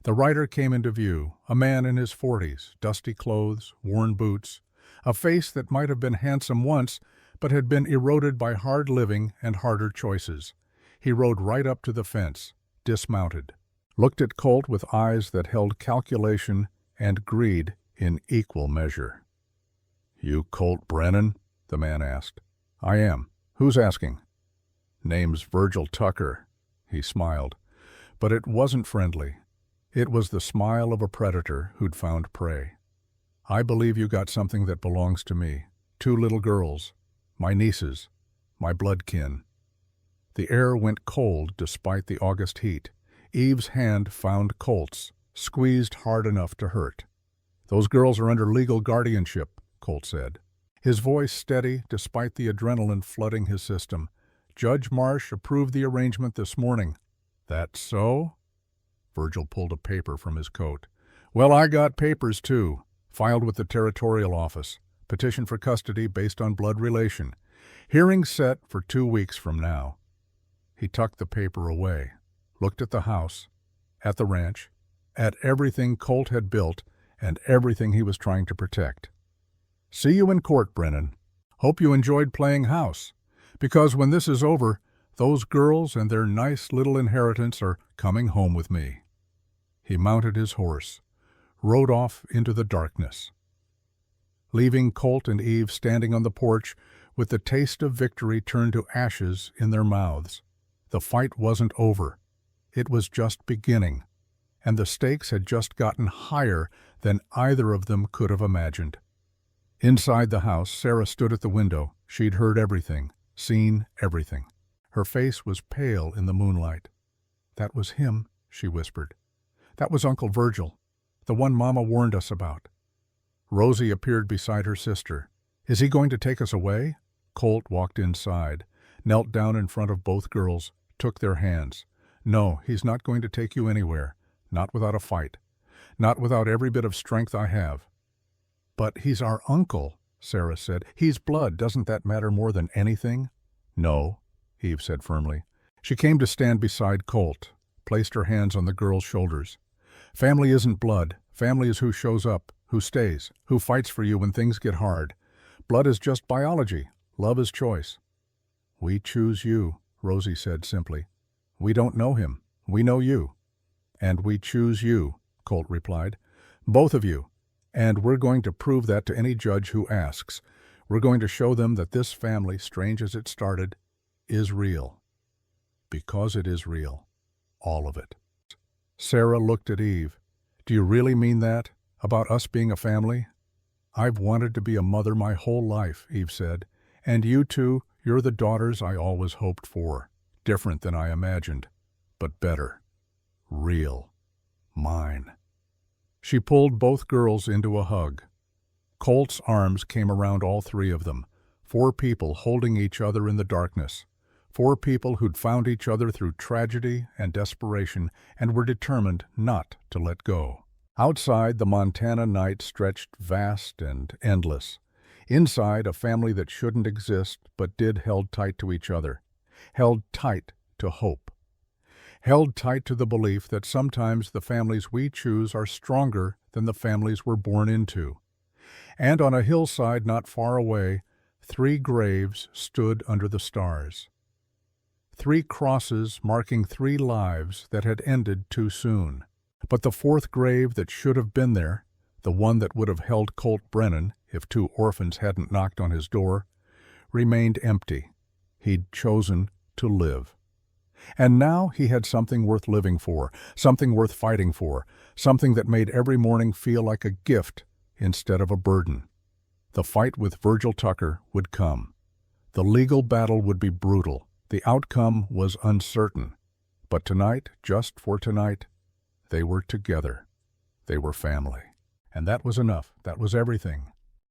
[SPEAKER 1] The rider came into view, a man in his 40s, dusty clothes, worn boots, a face that might have been handsome once, but had been eroded by hard living and harder choices. He rode right up to the fence, dismounted, looked at Colt with eyes that held calculation and greed in equal measure. "You Colt Brennan?" the man asked. "I am. Who's asking?" "Name's Virgil Tucker." He smiled. But it wasn't friendly. It was the smile of a predator who'd found prey. "I believe you got something that belongs to me. 2 little girls. My nieces. My blood kin." The air went cold despite the August heat. Eve's hand found Colt's, squeezed hard enough to hurt. "Those girls are under legal guardianship," Colt said. his voice steady despite the adrenaline flooding his system. "Judge Marsh approved the arrangement this morning." "That's so?" Virgil pulled a paper from his coat. "Well, I got papers, too. Filed with the territorial office. Petition for custody based on blood relation. Hearing set for 2 weeks from now." He tucked the paper away, looked at the house, at the ranch, at everything Colt had built and everything he was trying to protect. "See you in court, Brennan. Hope you enjoyed playing house, because when this is over, those girls and their nice little inheritance are coming home with me." He mounted his horse, rode off into the darkness, leaving Colt and Eve standing on the porch with the taste of victory turned to ashes in their mouths. The fight wasn't over. It was just beginning, and the stakes had just gotten higher than either of them could have imagined. Inside the house, Sarah stood at the window. She'd heard everything, seen everything. Her face was pale in the moonlight. "That was him," she whispered. "That was Uncle Virgil, the one Mama warned us about." Rosie appeared beside her sister. "Is he going to take us away?" Colt walked inside, knelt down in front of both girls, took their hands. "No, he's not going to take you anywhere. Not without a fight. Not without every bit of strength I have." "But he's our uncle," Sarah said. "He's blood. Doesn't that matter more than anything?" "No," Eve said firmly. She came to stand beside Colt, placed her hands on the girl's shoulders. "Family isn't blood. Family is who shows up, who stays, who fights for you when things get hard. Blood is just biology. Love is choice." "We choose you," Rosie said simply. "We don't know him. We know you." "And we choose you," Colt replied. "Both of you. And we're going to prove that to any judge who asks. We're going to show them that this family, strange as it started, is real. Because it is real. All of it." Sarah looked at Eve. "Do you really mean that? About us being a family?" "I've wanted to be a mother my whole life," Eve said. "And you two, you're the daughters I always hoped for. Different than I imagined, but better. Real. Mine." She pulled both girls into a hug. Colt's arms came around all three of them. 4 people holding each other in the darkness. 4 people who'd found each other through tragedy and desperation and were determined not to let go. Outside, the Montana night stretched vast and endless. Inside, a family that shouldn't exist but did held tight to each other. Held tight to hope. Held tight to the belief that sometimes the families we choose are stronger than the families we're born into. And on a hillside not far away, 3 graves stood under the stars. 3 crosses marking 3 lives that had ended too soon. But the 4th grave that should have been there, the one that would have held Colt Brennan if 2 orphans hadn't knocked on his door, remained empty. He'd chosen to live. And now he had something worth living for, something worth fighting for, something that made every morning feel like a gift instead of a burden. The fight with Virgil Tucker would come. The legal battle would be brutal. The outcome was uncertain. But tonight, just for tonight, they were together. They were family. And that was enough. That was everything.